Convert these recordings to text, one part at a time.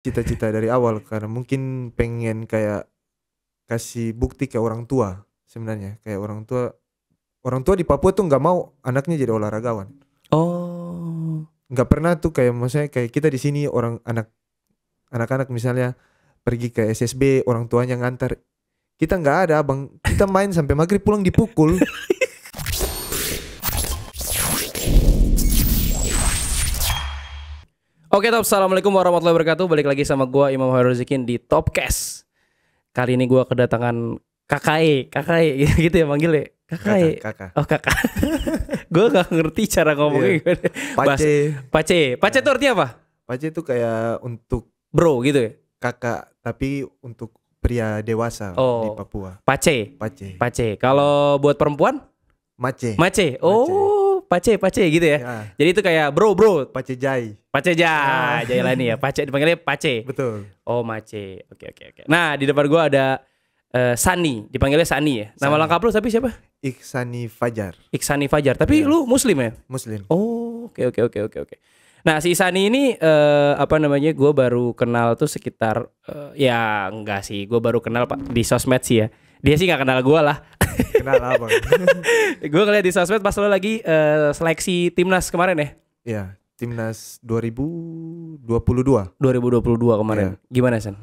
cita-cita dari awal karena mungkin pengen kayak kasih bukti ke orang tua sebenarnya. Kayak orang tua di Papua tuh nggak mau anaknya jadi olahragawan. Oh. Nggak pernah tuh kayak maksudnya kayak kita di sini anak-anak misalnya pergi ke SSB orang tuanya ngantar. Kita nggak ada abang. Kita main sampai maghrib pulang dipukul. Oke, Top. Assalamualaikum warahmatullahi wabarakatuh. Balik lagi sama gua Imam Hoirul Zikin di Topcast. Kali ini gua kedatangan KKE gitu ya manggilnya. KKE. Kakak. Oh, kakak. Gua gak ngerti cara ngomongnya gimana. Pace. Pace itu artinya apa? Pace itu kayak untuk Bro gitu ya. kakak tapi untuk pria dewasa di Oh, Papua. pace. Pace. Pace. Kalau buat perempuan? Mace. Mace. Oh, pace gitu ya. Ya. Jadi itu kayak bro. Pace Jai. Pace Jailani ya. Pace dipanggilnya Pace. Betul. Oh, Mace. Oke. Nah, di depan gua ada Sani, dipanggilnya Sani ya. Nama Sani. lengkap lu tapi siapa? Iksani Fajar. Iksani Fajar. Tapi Iya. lu muslim ya? Muslim. Oh, oke. Nah, si Sani ini apa namanya? Gue baru kenal tuh sekitar ya enggak sih, gue baru kenal Pak di sosmed sih ya. Dia sih nggak kenal gue lah. Kenal abang. Gue ngeliat di sosmed pas lo lagi seleksi timnas kemarin ya. Iya, timnas 2022. 2022 kemarin. Gimana San?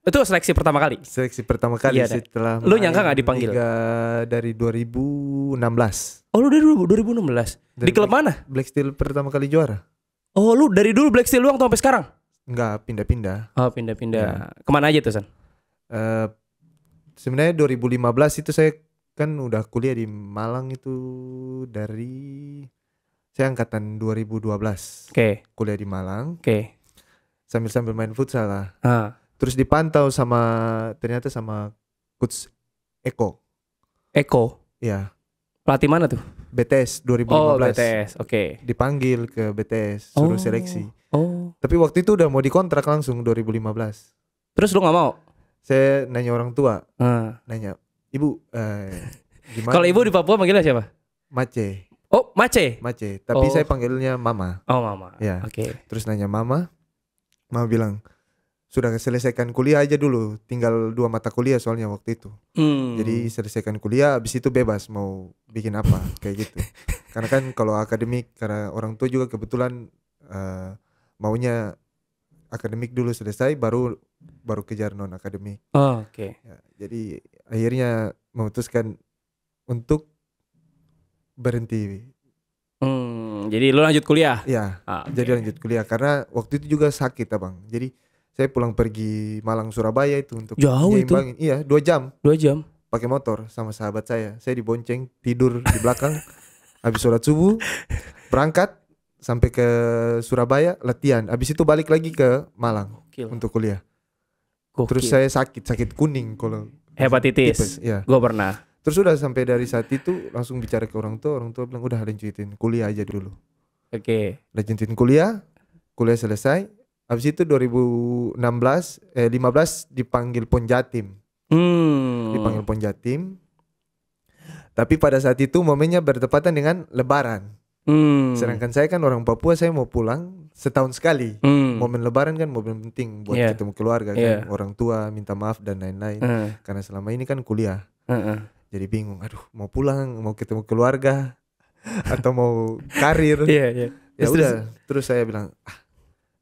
Itu seleksi pertama kali. Seleksi pertama kali Iya, setelah lu nyangka main nggak dipanggil? Liga dari 2016. Oh, lu dari 2016. Di klub mana? Black Steel pertama kali juara. Oh, lu dari dulu Black Steel doang sampai sekarang? Enggak, pindah-pindah. Oh, pindah-pindah. Kemana aja tuh San? Eh, sebenarnya 2015 itu saya kan udah kuliah di Malang itu dari saya angkatan 2012. Oke. Kuliah di Malang Oke. sambil main futsal lah. Ah. Terus dipantau ternyata sama coach Eko. Eko. Ya, Pelatih mana tuh? BTS 2015. Oh, BTS. Oke. Dipanggil ke BTS suruh Oh. seleksi. Oh. Tapi waktu itu udah mau dikontrak langsung 2015. Terus lu nggak mau? Saya nanya orang tua, Ah. nanya, "Ibu, gimana?" Kalau ibu di Papua manggilnya siapa? Mace, Oh, Mace. tapi Oh. saya panggilnya Mama. Oh, Mama. Ya. Oke. Terus nanya Mama bilang, "Sudah selesaikan kuliah aja dulu, tinggal 2 mata kuliah soalnya waktu itu. Jadi selesaikan kuliah, habis itu bebas mau bikin apa kayak gitu." Karena kan kalau akademik, karena orang tua juga kebetulan maunya akademik dulu selesai baru kejar non akademik. Oh, oke. Ya, jadi akhirnya memutuskan untuk berhenti. Jadi lu lanjut kuliah? Ya, Ah, oke. jadi lanjut kuliah karena waktu itu juga sakit abang. Jadi saya pulang pergi Malang Surabaya itu untuk Jauh itu? nyimbangin. Iya, 2 jam 2 jam. pakai motor sama sahabat saya. Saya dibonceng tidur di belakang. Habis sholat subuh berangkat sampai ke Surabaya latihan. Habis itu balik lagi ke Malang Gokil. untuk kuliah. Gokil. Terus saya sakit kuning kalau Hepatitis. tipes, ya. Gue pernah. Terus udah sampai dari saat itu langsung bicara ke orang tua bilang udah lanjutin kuliah aja dulu. Oke. Lanjutin kuliah selesai. Habis itu 15 dipanggil Pon Jatim. Dipanggil Pon Jatim. Tapi pada saat itu momennya bertepatan dengan Lebaran. Sedangkan saya kan orang Papua, saya mau pulang setahun sekali. Momen Lebaran kan momen penting buat ketemu keluarga kan, orang tua minta maaf dan lain-lain. Karena selama ini kan kuliah. Jadi bingung, aduh mau pulang, mau ketemu keluarga atau mau karir. Iya. Ya udah, terus saya bilang,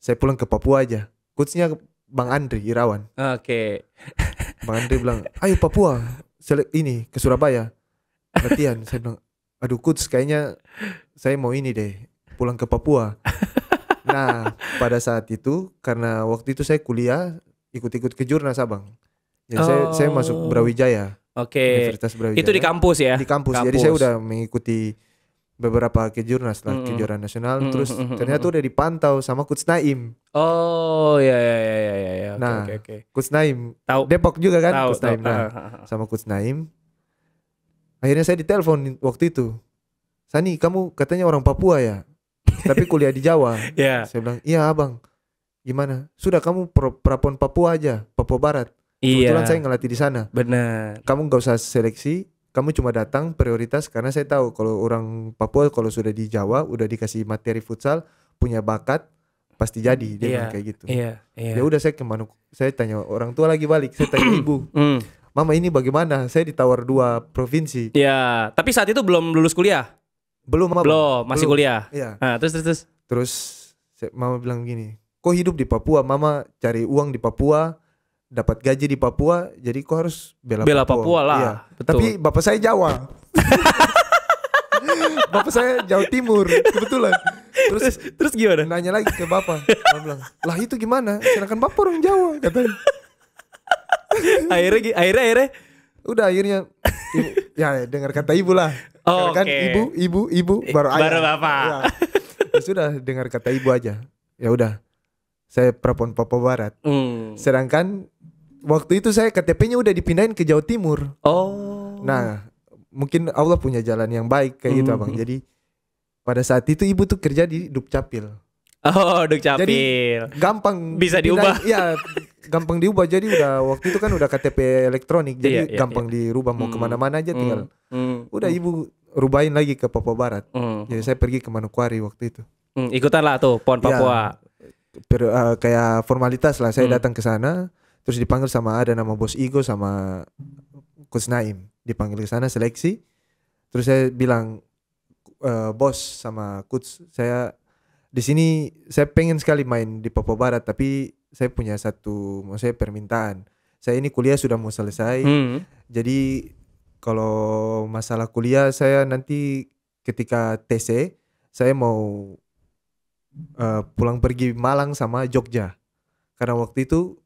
saya pulang ke Papua aja. Coachnya Bang Andri Irawan. Oke. Bang Andri bilang, ayo Papua, ini ke Surabaya latihan. Saya bilang, aduh coach, kayaknya saya mau ini deh, pulang ke Papua. Nah, pada saat itu karena waktu itu saya kuliah ikut-ikut kejurnas abang. Jadi saya masuk Brawijaya. Oke. Universitas Brawijaya. Itu di kampus ya? Di kampus. Jadi saya udah mengikuti beberapa kejurnas lah, kejuaraan nasional. Terus ternyata udah dipantau sama Coach Naim. Oh, ya. Nah, Oke. Coach Naim Tahu. Depok juga kan, Tahu, Coach Naim. tahu. Nah, sama Coach Naim. Akhirnya saya ditelepon waktu itu. "Sani, kamu katanya orang Papua ya? Tapi kuliah di Jawa." Iya. Saya bilang, "Iya abang." "Gimana? Sudah kamu Prapon Papua aja, Papua Barat. Kebetulan saya ngelatih di sana. Benar. Kamu gak usah seleksi, kamu cuma datang prioritas karena saya tahu kalau orang Papua kalau sudah di Jawa udah dikasih materi futsal, punya bakat, pasti jadi, dia bilang kayak gitu. Iya. Ya udah saya kemana, saya tanya orang tua lagi balik, saya tanya ibu, mama ini bagaimana? Saya ditawar 2 provinsi. Iya, tapi saat itu belum lulus kuliah. Belum, mama. Belum, masih kuliah. Iya. Nah, terus. Terus mama bilang gini, kok hidup di Papua, mama cari uang di Papua, dapat gaji di Papua, jadi kok harus bela Papua lah. Iya. Betul. Tapi bapak saya Jawa. Bapak saya Jawa Timur kebetulan. Terus gimana? Nanya lagi ke bapak. Bapak bilang, lah itu gimana? Sedangkan bapak orang Jawa katanya. akhirnya udah akhirnya ya dengar kata ibu lah. Kan ibu baru ayah. Baru bapak. Ya. Ya sudah dengar kata ibu aja. Ya udah. Saya prapon Papua Barat. Sedangkan waktu itu saya KTP-nya udah dipindahin ke Jawa Timur. Oh. Nah, mungkin Allah punya jalan yang baik kayak gitu abang. Jadi pada saat itu ibu tuh kerja di Dukcapil. Oh, Dukcapil. Jadi gampang bisa diubah. Iya, gampang diubah. Jadi udah waktu itu kan udah KTP elektronik. Jadi gampang dirubah mau kemana-mana aja tinggal. Udah ibu rubahin lagi ke Papua Barat. Jadi saya pergi ke Manokwari waktu itu. Ikutan lah tuh PON Papua. Ya, kayak formalitas lah. Saya datang ke sana, terus dipanggil sama ada nama Bos Igo sama Coach Naim. Dipanggil ke sana seleksi. Terus saya bilang, bos sama coach, saya di sini saya pengen sekali main di Papua Barat, tapi saya punya maksudnya permintaan. Saya ini kuliah sudah mau selesai. Jadi kalau masalah kuliah saya nanti ketika TC saya mau pulang pergi Malang sama Jogja. Karena waktu itu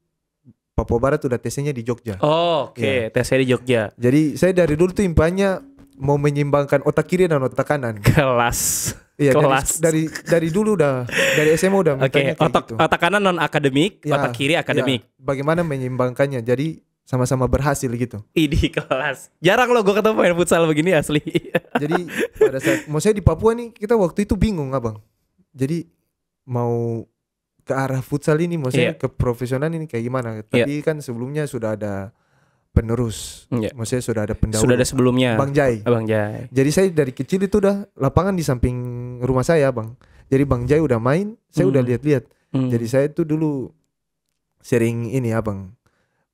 Papua Barat udah TC-nya di Jogja. Oh, oke. TC di Jogja. Jadi saya dari dulu tuh impiannya mau menyeimbangkan otak kiri dan otak kanan. Kelas. Iya, dari dulu udah, dari SMA udah mintanya kayak gitu. Otak kanan non akademik, otak kiri akademik. Bagaimana menyeimbangkannya? Jadi sama-sama berhasil gitu. Idi kelas. Jarang loh gue ketemu main futsal begini asli. Jadi pada saat maksudnya di Papua nih kita waktu itu bingung abang. Jadi mau ke arah futsal ini maksudnya ke profesional ini kayak gimana? Tapi kan sebelumnya sudah ada penerus, maksudnya sudah ada pendahulu. Sudah ada sebelumnya. Bang Jai. Jadi saya dari kecil itu udah lapangan di samping rumah saya bang. Jadi Bang Jai udah main, saya udah lihat-lihat. Jadi saya tuh dulu sering ini abang.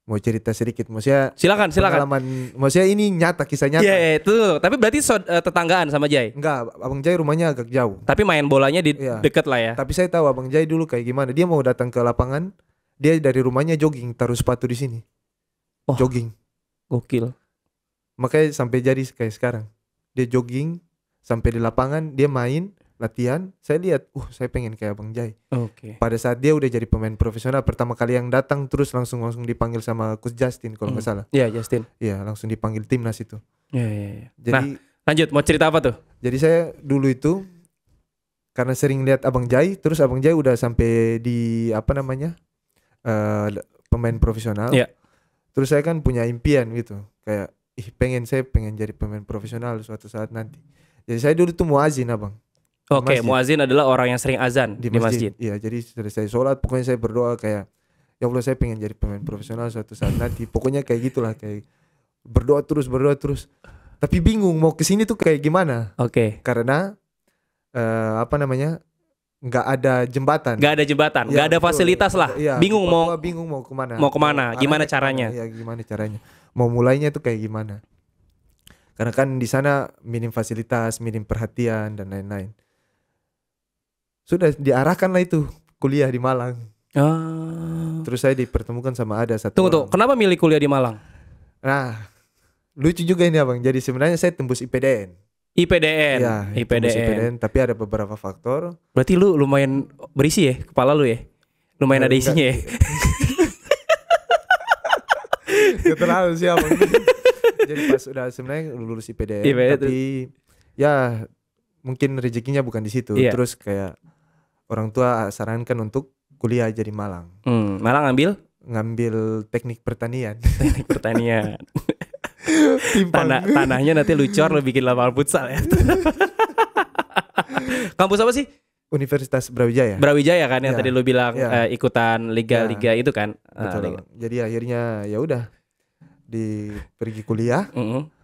Mau cerita sedikit, maksudnya silakan. Pengalaman, maksudnya ini nyata, kisah nyata. Iya itu. Tapi berarti tetanggaan sama Jai? Enggak, Abang Jai rumahnya agak jauh. Tapi main bolanya di deket lah ya. Tapi saya tahu Abang Jai dulu kayak gimana. Dia mau datang ke lapangan, dia dari rumahnya jogging, taruh sepatu di sini. Jogging. Gokil. Makanya sampai jadi kayak sekarang. Dia jogging sampai di lapangan, dia main, latihan. Saya lihat, saya pengen kayak Bang Jai. Pada saat dia udah jadi pemain profesional, pertama kali yang datang terus langsung dipanggil sama Coach Justin kalau nggak salah. Iya, Justin. Iya, langsung dipanggil timnas itu. Iya. Jadi lanjut, mau cerita apa tuh? Jadi saya dulu itu karena sering lihat Abang Jai, terus Abang Jai udah sampai di pemain profesional. Iya. Terus saya kan punya impian gitu, kayak saya pengen jadi pemain profesional suatu saat nanti. Jadi saya dulu tuh muazin abang. Oke, muazin adalah orang yang sering azan di masjid. Iya, jadi selesai sholat pokoknya saya berdoa kayak, ya Allah saya pengen jadi pemain profesional suatu saat nanti. Pokoknya kayak gitulah, kayak berdoa terus. Tapi bingung mau kesini tuh kayak gimana? Karena nggak ada jembatan. Nggak ada fasilitas lah. Bingung mau kemana? Gimana caranya? Iya, gimana caranya? Mau mulainya tuh kayak gimana? Karena kan di sana minim fasilitas, minim perhatian dan lain-lain. Sudah diarahkan lah itu kuliah di Malang. Terus saya dipertemukan sama ada satu. Tunggu, kenapa milih kuliah di Malang? Nah, lucu juga ini abang. Jadi sebenarnya saya tembus IPDN. Ya, IPDN. Tapi ada beberapa faktor. Berarti lu lumayan berisi ya kepala lu ya? Lumayan ada isinya ya? Gak terlalu sih abang. Jadi pas udah sebenarnya lulus IPDN tapi ya mungkin rezekinya bukan di situ. Terus kayak orang tua sarankan untuk kuliah aja di Malang. Malang ngambil teknik pertanian. Teknik pertanian. Tanahnya nanti lucor lo bikin lapangan futsal ya. Kampus apa sih? Universitas Brawijaya. Brawijaya kan yang tadi lo bilang ikutan liga-liga itu kan. Betul. Jadi akhirnya ya udah pergi kuliah.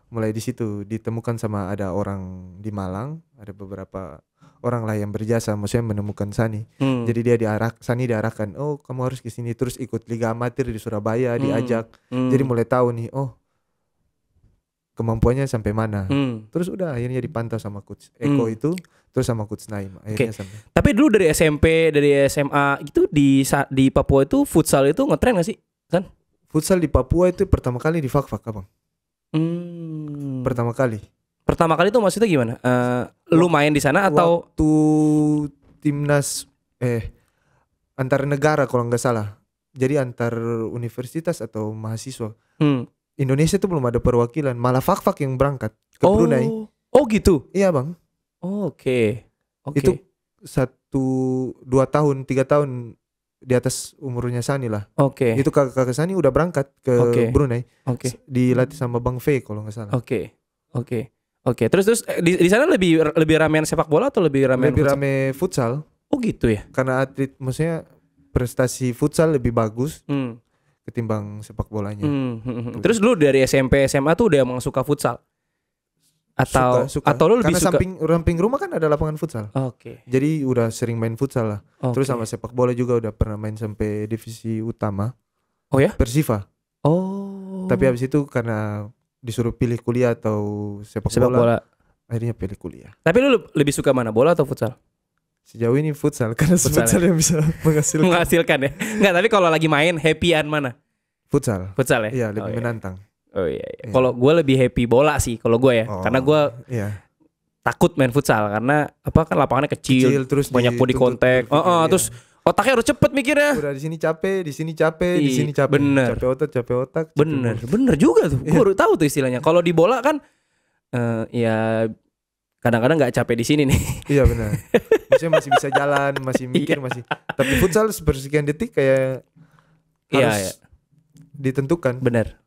Mulai di situ ditemukan sama ada orang di Malang, ada beberapa orang lah yang berjasa, maksudnya menemukan Sani. Jadi Sani diarahkan, oh kamu harus ke sini, terus ikut liga amatir di Surabaya, diajak. Jadi mulai tahu nih, oh kemampuannya sampai mana. Terus udah akhirnya dipantau sama coach Eko itu, terus sama coach Naim akhirnya sampai. Tapi dulu dari SMP, dari SMA itu di Papua itu futsal itu ngetren gak sih, San? Futsal di Papua itu pertama kali di Fak-Fak, Abang. Pertama kali. Pertama kali itu maksudnya gimana? Lu main di sana atau waktu timnas antar negara kalau nggak salah. Jadi antar universitas atau mahasiswa. Indonesia itu belum ada perwakilan, malah Fak-Fak yang berangkat ke Brunei. Oh gitu. Iya, Bang. Oke. Itu 1, 2 tahun, 3 tahun di atas umurnya Sani lah. Itu kakak Sani udah berangkat ke Brunei. Dilatih sama Bang V kalau nggak salah. Terus di sana lebih ramean sepak bola atau lebih ramean futsal? Rame futsal. Oh gitu ya. Karena atlet, maksudnya prestasi futsal lebih bagus ketimbang sepak bolanya. Terus dulu dari SMP SMA tuh udah emang suka futsal? Suka. Atau lu lebih karena suka? samping rumah kan ada lapangan futsal. Jadi udah sering main futsal lah. Terus sama sepak bola juga udah pernah main sampai divisi utama. Oh ya? Persifa. Tapi habis itu karena disuruh pilih kuliah atau sepak bola, akhirnya pilih kuliah. Tapi lu lebih suka mana, bola atau futsal? Sejauh ini futsal, karena futsal yang bisa menghasilkan ya. Enggak, tapi kalau lagi main happy-an mana? Futsal ya? Iya, lebih menantang. Oh iya. Kalau gue lebih happy bola sih kalau gue ya. Karena gue takut main futsal karena kan lapangannya kecil terus banyak body contact. Terus otaknya harus cepet mikirnya. Udah di sini capek, di sini capek. Bener. Capek otak. Bener juga tuh. Gue baru tahu tuh istilahnya. Kalau di bola kan, ya kadang-kadang nggak capek di sini nih. Iya benar. Maksudnya masih bisa jalan, masih mikir, masih. Tapi futsal sepersekian detik kayak harus ditentukan. Bener.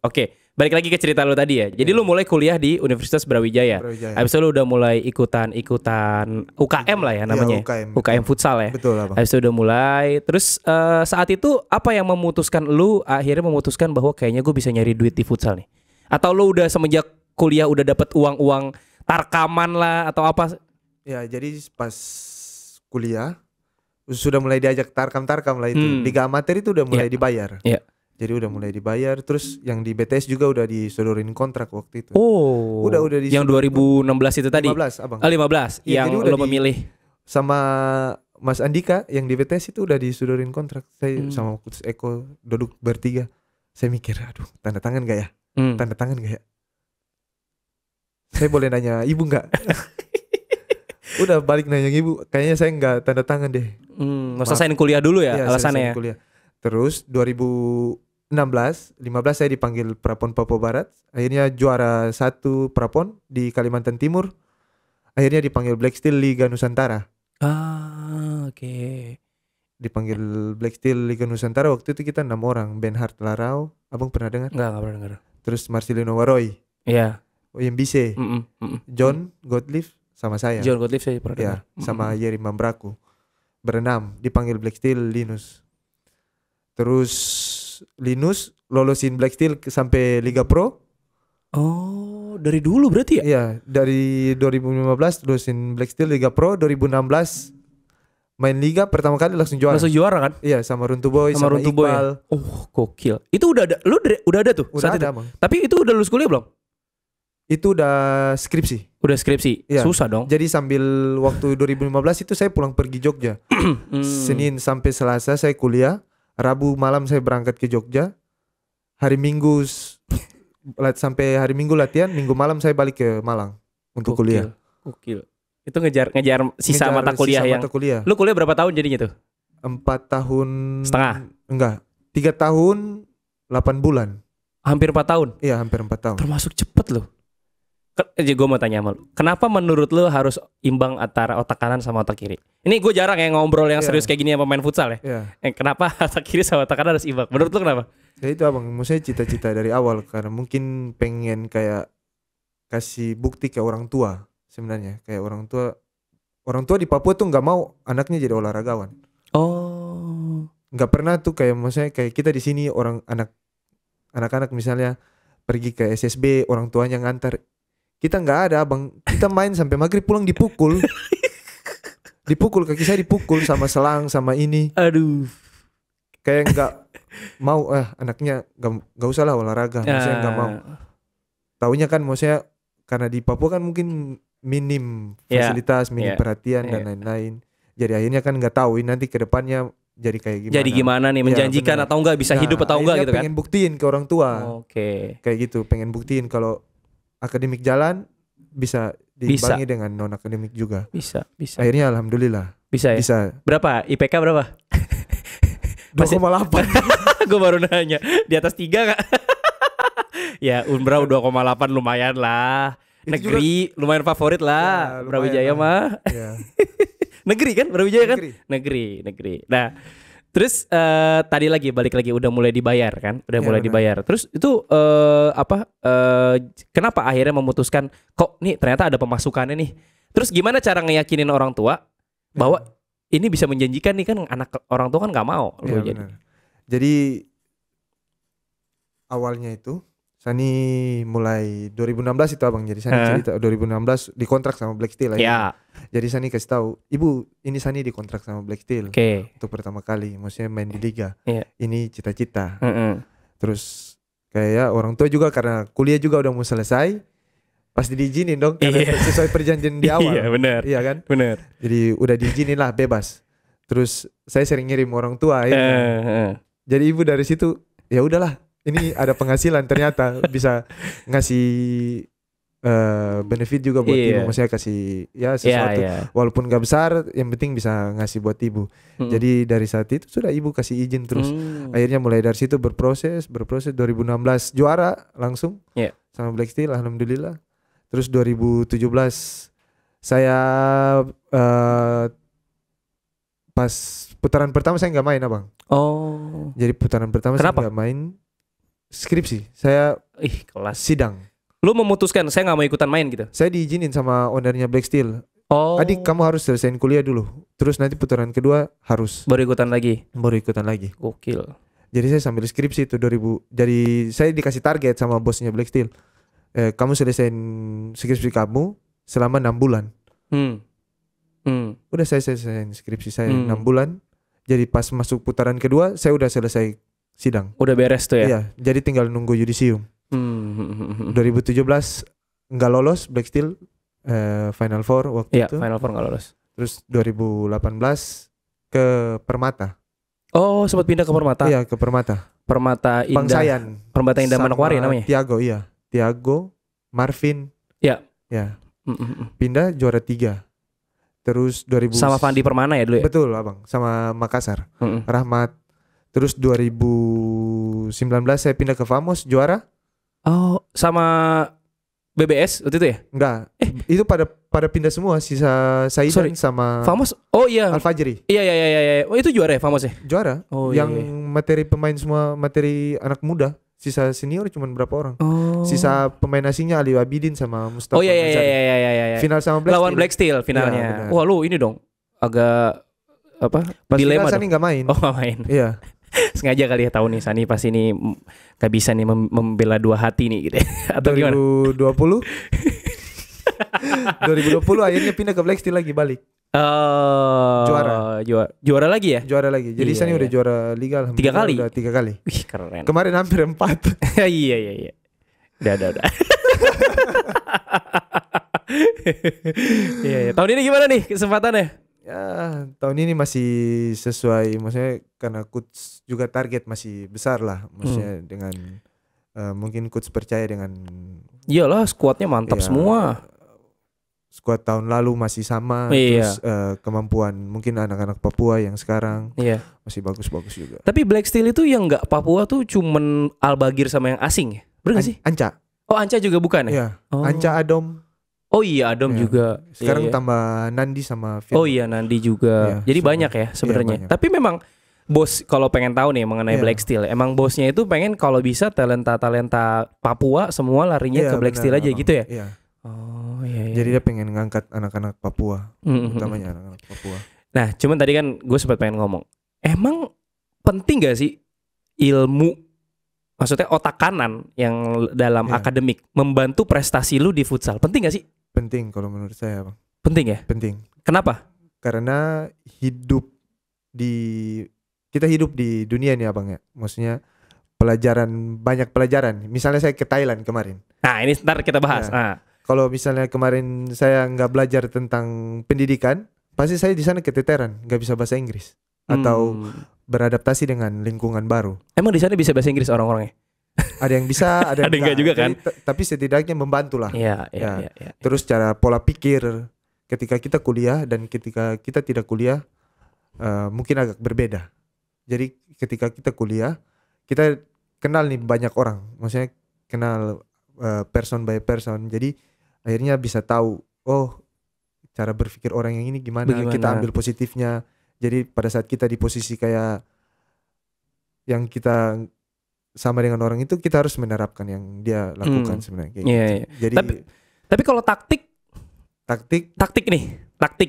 Oke, balik lagi ke cerita lu tadi ya. Jadi lu mulai kuliah di Universitas Brawijaya. Habis itu lu udah mulai ikutan UKM lah ya namanya. UKM futsal ya. Betul lah, Bang. Habis itu udah mulai. Terus saat itu apa yang memutuskan lu akhirnya memutuskan bahwa kayaknya gue bisa nyari duit di futsal nih? Atau lu udah semenjak kuliah udah dapat uang tarkaman lah atau apa? Ya, jadi pas kuliah sudah mulai diajak tarkam lah itu. Liga amatir itu udah mulai dibayar. Iya. Jadi udah mulai dibayar, terus yang di BTS juga udah disodorin kontrak waktu itu. Udah yang 2016 itu tadi. 15, Abang. 15 ya, yang lo memilih sama Mas Andika yang di BTS itu udah disodorin kontrak. Saya sama Coach Eko duduk bertiga. Saya mikir, aduh, tanda tangan gak ya? Tanda tangan gak ya? Saya boleh nanya ibu gak? Udah balik nanya ibu, kayaknya saya gak tanda tangan deh. Selesaiin kuliah dulu ya alasannya ya? Kuliah. Terus 2015 saya dipanggil Prapon Papua Barat. Akhirnya juara 1 Prapon di Kalimantan Timur. Akhirnya dipanggil Black Steel Liga Nusantara. Dipanggil Black Steel Liga Nusantara. Waktu itu kita 6 orang. Benhard Larau, Abang pernah dengar? Enggak pernah dengar. Terus Marcelino Waroy. Iya. Oyembise. John Gottlieb sama saya. John Gottlieb saya pernah dengar. Sama Yeri Mambraku. Berenam dipanggil Black Steel Linus. Terus Linus lolosin Black Steel sampai Liga Pro. Oh, dari dulu berarti ya? Iya, dari 2015 lolosin Black Steel Liga Pro. 2016 main Liga pertama kali langsung juara. Langsung juara kan? Iya, sama Runtu Boy, sama Iqbal. Ya? Gokil. Itu udah ada, udah ada tuh? Udah ada, Bang. Tapi itu udah lulus kuliah belum? Itu udah skripsi. Udah skripsi? Ya. Susah dong. Jadi sambil waktu 2015 itu saya pulang pergi Jogja. Senin sampai Selasa saya kuliah. Rabu malam saya berangkat ke Jogja. Hari Minggu sampai hari Minggu latihan, Minggu malam saya balik ke Malang untuk kuliah. Gokil. Itu ngejar sisa mata kuliah mata kuliah. Lu kuliah berapa tahun jadinya tuh? 4 tahun setengah. Enggak, 3 tahun 8 bulan. Hampir 4 tahun? Iya, hampir 4 tahun. Termasuk cepet loh. Gue mau tanya sama lu, kenapa menurut lu harus imbang antara otak kanan sama otak kiri? Ini gue jarang ya ngobrol yang serius kayak gini sama main futsal ya. Kenapa otak kiri sama otak kanan harus imbang? Menurut lu kenapa? Ya itu, Abang, maksudnya cita-cita dari awal. Karena mungkin pengen kayak kasih bukti ke orang tua sebenarnya. Kayak orang tua di Papua tuh gak mau anaknya jadi olahragawan. Gak pernah tuh kayak, maksudnya kayak kita di sini anak-anak misalnya pergi ke SSB, orang tuanya ngantar. Kita nggak ada, Bang. Kita main sampai maghrib pulang dipukul. Dipukul, kaki saya dipukul sama selang sama ini. Aduh. Kayak nggak mau anaknya nggak usah lah olahraga, maksudnya nggak mau. Taunya kan maksudnya karena di Papua kan mungkin minim fasilitas, minim perhatian dan lain-lain. Jadi akhirnya kan nggak tahu nanti ke depannya jadi kayak gimana. Jadi gimana nih, menjanjikan atau enggak, bisa hidup atau enggak gitu kan. Pengen buktiin ke orang tua. Oke. Kayak gitu, pengen buktiin kalau akademik jalan bisa diimbangi dengan non akademik juga. Bisa. Akhirnya alhamdulillah. Bisa ya? Bisa. Berapa? IPK berapa? 2,8. Gue baru nanya. Di atas 3 gak? Ya Unbrau 2,8 lumayan lah. Negeri juga, lumayan favorit lah ya, Brawijaya mah ya. Negeri kan Brawijaya kan? Negeri. Nah terus tadi balik lagi udah mulai dibayar kan? Udah mulai dibayar. Terus itu kenapa akhirnya memutuskan kok nih ternyata ada pemasukannya nih. Terus gimana cara ngeyakinin orang tua bahwa ini bisa menjanjikan nih, kan anak orang tua kan nggak mau. Jadi awalnya itu Sani mulai 2016 itu abang, jadi Sani cerita 2016 dikontrak sama Black Steel ya. Jadi Sani kasih tahu, ibu ini Sani dikontrak sama Black Steel untuk pertama kali, maksudnya main di liga. Ini cita-cita. Terus kayak orang tua juga karena kuliah juga udah mau selesai, pasti diizinin dong karena sesuai perjanjian di awal. Iya benar. Iya kan? Benar. Jadi udah diizinin lah bebas. Terus saya sering ngirim orang tua akhirnya. Jadi ibu dari situ ya udahlah. Ini ada penghasilan ternyata bisa ngasih benefit juga buat ibu, maksudnya kasih sesuatu walaupun gak besar, yang penting bisa ngasih buat ibu. Jadi dari saat itu sudah ibu kasih izin terus. Akhirnya mulai dari situ berproses 2016 juara langsung sama Black Steel alhamdulillah. Terus 2017 saya pas putaran pertama saya nggak main abang. Jadi putaran pertama saya nggak main. Skripsi, saya kelas sidang. Lu memutuskan saya nggak mau ikutan main gitu? Saya diizinin sama ownernya Black Steel. Adik kamu harus selesaiin kuliah dulu, terus nanti putaran kedua harus baru ikutan lagi. Gokil. Jadi saya sambil skripsi itu 2000. Jadi saya dikasih target sama bosnya Black Steel. Kamu selesaiin skripsi kamu selama 6 bulan. Udah saya selesaiin skripsi saya 6 bulan. Jadi pas masuk putaran kedua saya udah selesai sidang. Udah beres tuh ya? Iya, jadi tinggal nunggu yudisium. 2017 nggak lolos Black Steel Final Four waktu itu. Final Four nggak lolos. Terus 2018 ke Permata. Sempat pindah ke Permata? Iya, ke Permata. Permata Indah. Bangsayan. Permata Indah Manokwari namanya? Tiago, Marvin. Iya. Ya. Pindah juara 3. Terus 2000 sama Fandi Permana ya dulu ya? Betul abang, sama Makassar. Rahmat. Terus 2019 saya pindah ke Famos juara. Sama BBS waktu itu ya? Enggak. Itu pada pindah semua, sisa Saidan sama Famos. Al-Fajri. Iya. Itu juara ya Famos ya? Juara. Materi pemain semua materi anak muda. Sisa senior cuma berapa orang. Sisa pemain asingnya Ali Abidin sama Mustafa. Iya. Final sama Black lawan Steel. Black Steel finalnya. Wah lu ini dong agak pas dilema Sani nggak main. Nggak main. Iya. Sengaja kali ya tahu nih Sani pas ini gak bisa nih membela dua hati nih gitu. Atau 2020 akhirnya pindah ke Black Steel lagi balik. Juara lagi ya? Juara lagi. Jadi Sani udah juara liga alhamdulillah. 3 kali? Udah 3 kali. Wih keren. Kemarin hampir 4. Iya. Udah. Iya. Tahun ini gimana nih kesempatannya? Ya tahun ini masih sesuai, maksudnya karena coach juga target masih besar lah, maksudnya dengan mungkin coach percaya dengan. Iyalah skuadnya mantap semua. Skuad tahun lalu masih sama, terus kemampuan mungkin anak-anak Papua yang sekarang masih bagus-bagus juga. Tapi Black Steel itu yang nggak Papua tuh cuman Al-Bagir sama yang asing ya? Bener gak sih? Anca. Anca juga bukan ya? Anca Adom. Adom juga. Sekarang tambah Nandi sama Phil. Nandi juga. Jadi banyak ya sebenarnya. Tapi memang bos kalau pengen tahu nih mengenai Black Steel, emang bosnya itu pengen kalau bisa talenta Papua semua larinya ke Black Steel aja gitu ya? Iya. Jadi dia pengen ngangkat anak-anak Papua, utamanya anak-anak Papua. Nah, cuman tadi kan gue sempat pengen ngomong, emang penting gak sih ilmu, maksudnya otak kanan yang dalam akademik membantu prestasi lu di futsal? Penting gak sih? Penting kalau menurut saya bang. Penting ya? Penting. Kenapa? Karena kita hidup di dunia nih abang ya. Maksudnya banyak pelajaran. Misalnya saya ke Thailand kemarin. Nah ini ntar kita bahas. Ya. Kalau misalnya kemarin saya nggak belajar tentang pendidikan, pasti saya di sana keteteran, nggak bisa bahasa Inggris atau beradaptasi dengan lingkungan baru. Emang di sana bisa bahasa Inggris orang-orangnya? Ada yang bisa, ada yang enggak juga kan? Tapi setidaknya membantu lah. Iya. Terus cara pola pikir ketika kita kuliah dan ketika kita tidak kuliah mungkin agak berbeda. Jadi ketika kita kuliah, kita kenal nih banyak orang, maksudnya kenal person by person. Jadi akhirnya bisa tahu, cara berpikir orang yang ini gimana. Kita ambil positifnya. Jadi pada saat kita di posisi kayak yang kita sama dengan orang itu, kita harus menerapkan yang dia lakukan sebenarnya. Kayak gitu. Jadi tapi kalau taktik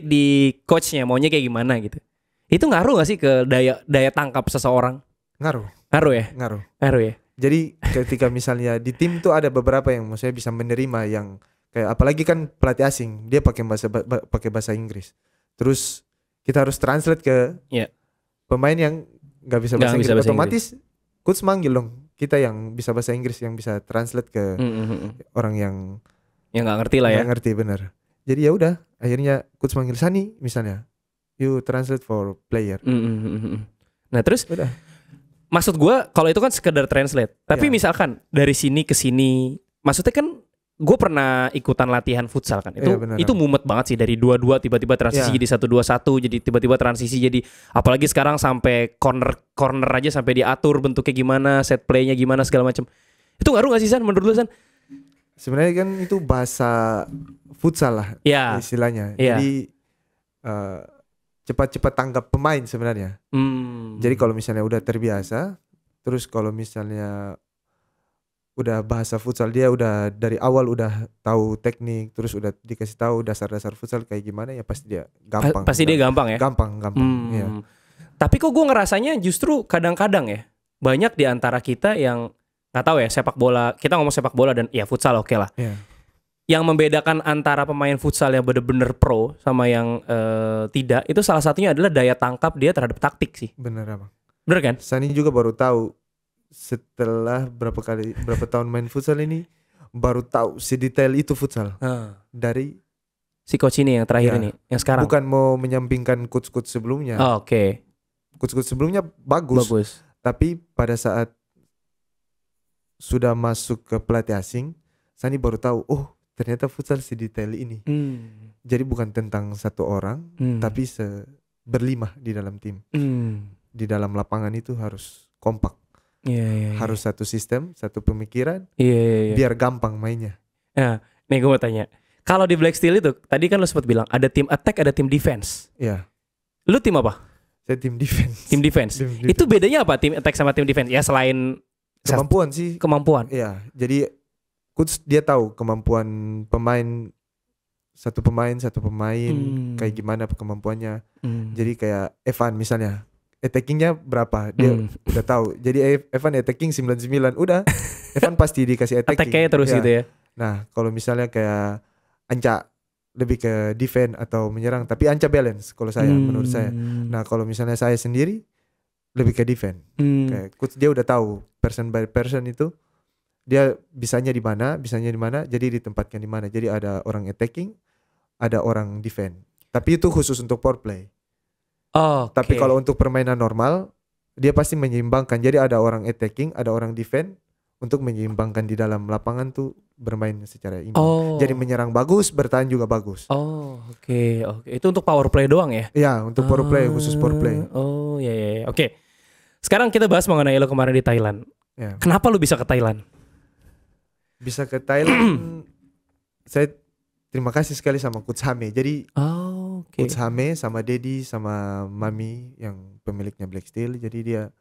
di coachnya maunya kayak gimana gitu, itu ngaruh gak sih ke daya tangkap seseorang? Ngaruh ya. Jadi ketika misalnya di tim tuh ada beberapa yang maksudnya bisa menerima yang kayak, apalagi kan pelatih asing, dia pakai bahasa Inggris. Terus kita harus translate ke pemain yang nggak bisa bahasa Inggris. Otomatis coach manggil dong kita yang bisa bahasa Inggris, yang bisa translate ke orang yang nggak ngerti lah ya. Nggak ngerti bener. Jadi ya udah, akhirnya coach manggil Sani misalnya, you translate for player. Nah terus udah. Maksud gue kalau itu kan sekedar translate. Tapi misalkan dari sini ke sini, maksudnya kan gue pernah ikutan latihan futsal kan. Itu mumet banget sih, dari 2-2 tiba-tiba transisi jadi 1-2-1, jadi tiba-tiba transisi jadi, apalagi sekarang sampai corner aja sampai diatur bentuknya gimana, set playnya gimana segala macam. Itu ngaruh gak sih San menurut lu San? Sebenarnya kan itu bahasa futsal lah istilahnya. Jadi cepat-cepat tanggap pemain sebenarnya. Jadi kalau misalnya udah terbiasa, terus kalau misalnya udah bahasa futsal, dia udah dari awal udah tahu teknik, terus udah dikasih tahu dasar-dasar futsal kayak gimana, ya pasti dia gampang. Pasti dia gampang ya? Gampang. Ya. Tapi kok gue ngerasanya justru kadang-kadang ya, banyak di antara kita yang nggak tahu ya, sepak bola, kita ngomong sepak bola dan ya futsal oke lah. Yang membedakan antara pemain futsal yang bener-bener pro sama yang tidak, itu salah satunya adalah daya tangkap dia terhadap taktik sih. Bener abang. Bener kan? Sani juga baru tahu setelah berapa tahun main futsal ini, baru tahu sedetail itu futsal. Dari si coach ini yang terakhir ini, yang sekarang. Bukan mau menyampingkan coach-coach sebelumnya. Oke. Coach-coach sebelumnya bagus. Tapi pada saat sudah masuk ke pelatih asing, Sani baru tahu, ternyata futsal sedetail ini. Jadi bukan tentang satu orang, tapi berlima di dalam tim. Di dalam lapangan itu harus kompak. Harus satu sistem, satu pemikiran, biar gampang mainnya. Nah, nih gue mau tanya, kalau di Black Steel itu tadi kan lu sempat bilang ada tim attack, ada tim defense. Lu tim apa? Saya tim defense. Tim defense. Itu bedanya apa tim attack sama tim defense? Ya selain kemampuan sih. Kemampuan. Iya, jadi coach dia tahu kemampuan pemain, satu pemain kayak gimana kemampuannya. Jadi kayak Evan misalnya, attackingnya berapa, dia udah tahu. Jadi Evan attacking 99, udah Evan pasti dikasih attacking. Attack-nya terus gitu ya. Nah kalau misalnya kayak Anca lebih ke defense atau menyerang, tapi Anca balance kalau saya, menurut saya. Nah kalau misalnya saya sendiri lebih ke defense. Kayak coach dia udah tahu person by person itu, dia bisanya di mana, jadi ditempatkan di mana. Jadi ada orang attacking, ada orang defense. Tapi itu khusus untuk power play. Tapi kalau untuk permainan normal, dia pasti menyeimbangkan. Jadi ada orang attacking, ada orang defense, untuk menyeimbangkan di dalam lapangan tuh bermain secara imbang. Jadi menyerang bagus, bertahan juga bagus. Oke. Itu untuk power play doang ya? Iya, untuk power play, khusus power play. Iya. Oke. Sekarang kita bahas mengenai lo kemarin di Thailand. Kenapa lo bisa ke Thailand? Bisa ke Thailand, saya terima kasih sekali sama Coach Hame. Jadi Coach Hame sama Dedi sama Mami yang pemiliknya Black Steel. Jadi dia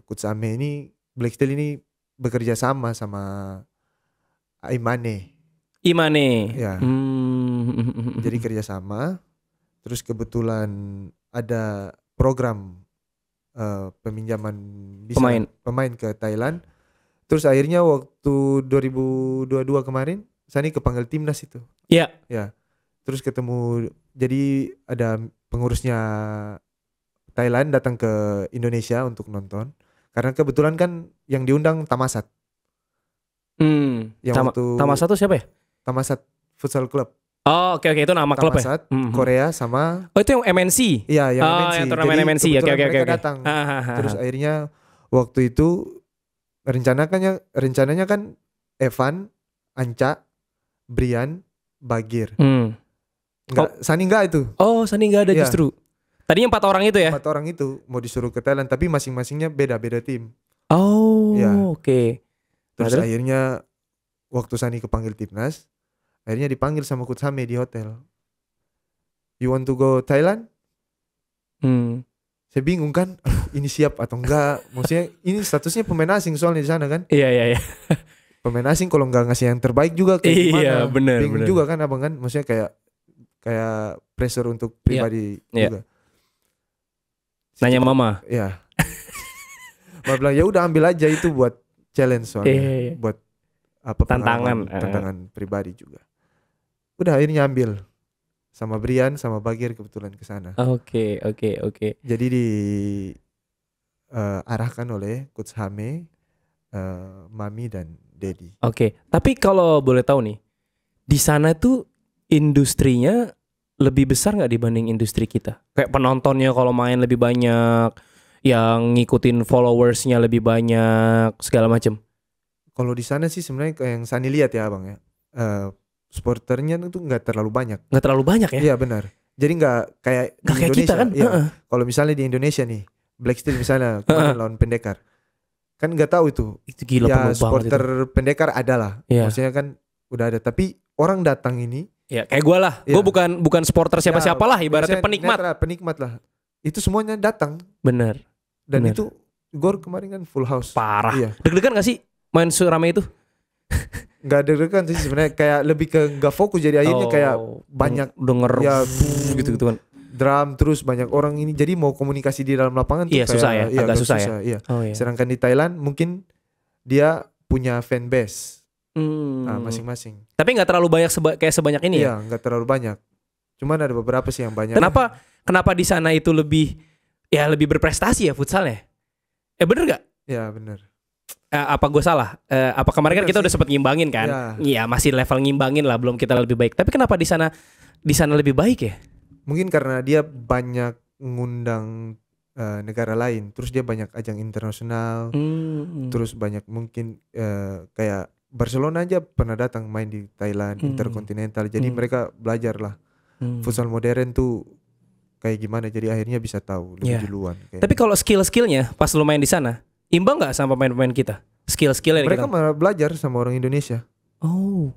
Coach Hame ini, Black Steel ini bekerja sama Imane. Ya. Jadi kerja sama. Terus kebetulan ada program peminjaman pemain ke Thailand. Terus akhirnya waktu 2022 kemarin Sani kepanggil timnas itu. Iya. Ya. Terus ketemu, jadi ada pengurusnya Thailand datang ke Indonesia untuk nonton. Karena kebetulan kan yang diundang Thammasat. Yang waktu Thammasat itu siapa ya? Thammasat Futsal Club. Oh, oke itu nama klub ya. Korea sama. Oh, itu yang MNC. Iya, yang MNC. Yang turnamen MNC. Oke. Mereka datang. Terus akhirnya waktu itu rencananya kan Evan, Anca, Brian, Bagir. Sani enggak itu. Oh, Sani enggak ada justru. Tadinya 4 orang itu ya? 4 orang itu mau disuruh ke Thailand, tapi masing-masingnya beda-beda tim. Oh, ya. Oke. Terus akhirnya waktu Sani kepanggil timnas, akhirnya dipanggil sama Coach Hame di hotel. You want to go Thailand? Saya bingung kan, ini siap atau enggak? Maksudnya ini statusnya pemain asing soalnya di sana kan? Iya. Pemain asing kalau nggak ngasih yang terbaik juga kayak gimana? Iya, benar. Bingung juga kan abang kan? Maksudnya kayak pressure untuk pribadi juga. Nanya mama. Iya. Mama bilang ya udah ambil aja itu buat challenge soalnya, buat apa tantangan pribadi juga. Udah akhirnya ambil sama Brian sama Bagir kebetulan ke sana. Oke. Jadi arahkan oleh Coach Hame, Mami dan Dedi. Oke. Tapi kalau boleh tahu nih, di sana tuh industrinya lebih besar nggak dibanding industri kita? Kayak penontonnya kalau main lebih banyak, yang ngikutin followersnya lebih banyak, segala macam. Kalau di sana sih sebenarnya kayak yang Sani lihat ya abang ya, supporternya itu nggak terlalu banyak. Nggak terlalu banyak ya? Iya benar. Jadi nggak kayak di Indonesia kita kan? Iya. Kalau misalnya di Indonesia nih, Black Steel misalnya lawan Pendekar, kan nggak tahu itu. Itu gila ya, penuh supporter banget itu. Pendekar ada lah. Maksudnya kan udah ada. Tapi orang datang ini. Ya kayak gue lah. Gue bukan supporter siapa-siapa lah. Ibaratnya penikmat lah. Itu semuanya datang. Bener. Dan itu gor kemarin kan full house. Parah. Iya. Deg-degan gak sih main serame itu? Gak deg-degan sih sebenarnya, kayak lebih ke gak fokus, jadi akhirnya kayak banyak denger ya gitu kan. Drum terus banyak orang ini, jadi mau komunikasi di dalam lapangan tuh kayak susah ya, agak susah ya. Iya. Sedangkan di Thailand mungkin dia punya fan base masing-masing. Tapi nggak terlalu banyak kayak sebanyak ini ya? Iya, nggak terlalu banyak. Cuman ada beberapa sih yang banyak. Kenapa di sana itu lebih berprestasi ya futsalnya? Bener gak? Ya bener. Apa gue salah? Apa kemarin kan kita udah sempat ngimbangin kan? Iya masih level ngimbangin lah, belum kita lebih baik. Tapi kenapa di sana lebih baik ya? Mungkin karena dia banyak ngundang negara lain, terus dia banyak ajang internasional, terus banyak mungkin kayak Barcelona aja pernah datang main di Thailand, Intercontinental. Jadi mereka belajar lah futsal modern tuh kayak gimana. Jadi akhirnya bisa tahu lebih duluan. Tapi kalau skill-skillnya pas lu main di sana, imbang nggak sama pemain-pemain kita? Skill-skillnya mereka malah belajar sama orang Indonesia. Oh.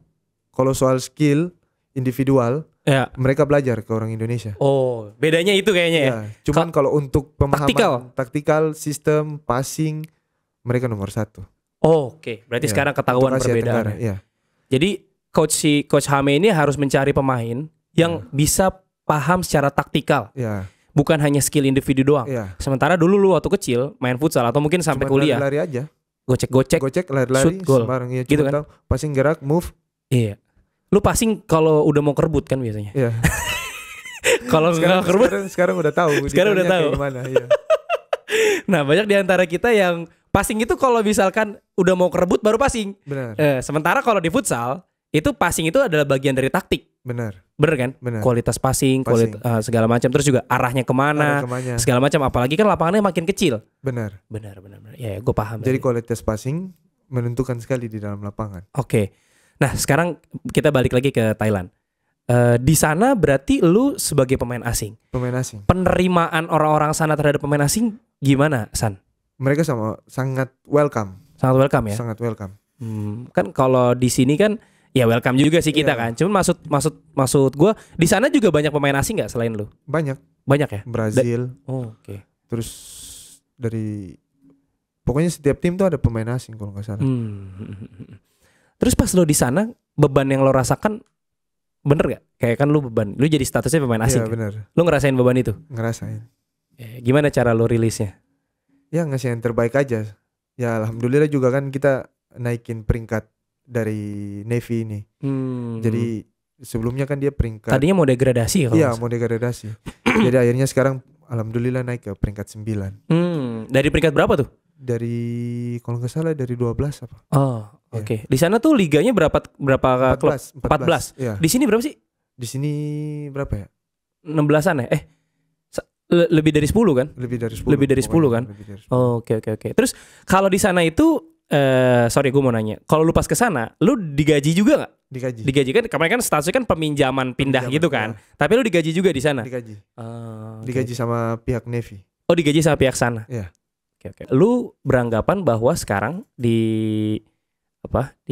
Kalau soal skill individual, mereka belajar ke orang Indonesia. Oh, bedanya itu kayaknya ya. Cuman kalau untuk pemahaman taktikal, sistem, passing, mereka nomor 1. Oh, oke. Berarti sekarang ketahuan perbedaannya. Jadi Coach Hame ini harus mencari pemain yang bisa paham secara taktikal. Bukan hanya skill individu doang. Sementara dulu lu waktu kecil main futsal atau mungkin sampai kuliah, lari aja. Gocek, lari-lari, sembarang ya, gitu kan. Passing, gerak, move. Iya. Lu passing kalau udah mau kerebut kan biasanya. Iya. Kalau nggak kerebut sekarang udah tahu. Sekarang udah tahu. Gimana, iya. Nah, banyak di antara kita yang passing itu kalau misalkan udah mau kerebut baru passing. Benar. Sementara kalau di futsal itu passing itu adalah bagian dari taktik. Benar kan? Benar. Kualitas passing. Segala macam. Terus juga arahnya kemana, segala macam. Apalagi kan lapangannya makin kecil. Benar. Ya, gue paham. Jadi kualitas passing menentukan sekali di dalam lapangan. Oke. Nah, sekarang kita balik lagi ke Thailand. Di sana berarti lu sebagai pemain asing. Penerimaan orang-orang sana terhadap pemain asing gimana, San? Mereka sangat welcome. Sangat welcome ya? Sangat welcome. Kan kalau di sini kan ya welcome juga sih kita kan. Cuman maksud gue di sana juga banyak pemain asing nggak selain lu? Banyak ya. Brazil. Oke. Terus pokoknya setiap tim tuh ada pemain asing kalau nggak salah. Terus pas lo di sana beban yang lo rasakan bener gak? Kayak kan lu jadi statusnya pemain asing. Iya bener. Lu ngerasain beban itu? Ngerasain. Gimana cara lu rilisnya? Ya ngasih yang terbaik aja. Ya alhamdulillah juga kan kita naikin peringkat dari Navy ini. Jadi Sebelumnya kan dia peringkat. Tadinya mau degradasi ya? Iya, mau degradasi. Jadi akhirnya sekarang alhamdulillah naik ke peringkat 9. Dari peringkat berapa tuh? Dari kalau nggak salah dari 12 apa? Oh, oke. Di sana tuh liganya berapa 14, klub? 14. Iya. Di sini berapa sih? Di sini berapa ya? 16-an ya? Lebih dari 10 kan? Lebih dari 10. Lebih dari 10 kan? Oke. Terus kalau di sana itu sorry gue mau nanya. Kalau lu pas ke sana, lu digaji juga nggak? Digaji kan kemarin kan statusnya kan peminjaman pindah gitu kan. Ya. Tapi lu digaji juga di sana? Digaji. Digaji sama pihak Navy. Oh, digaji sama pihak sana. Iya. Oke. Lu beranggapan bahwa sekarang di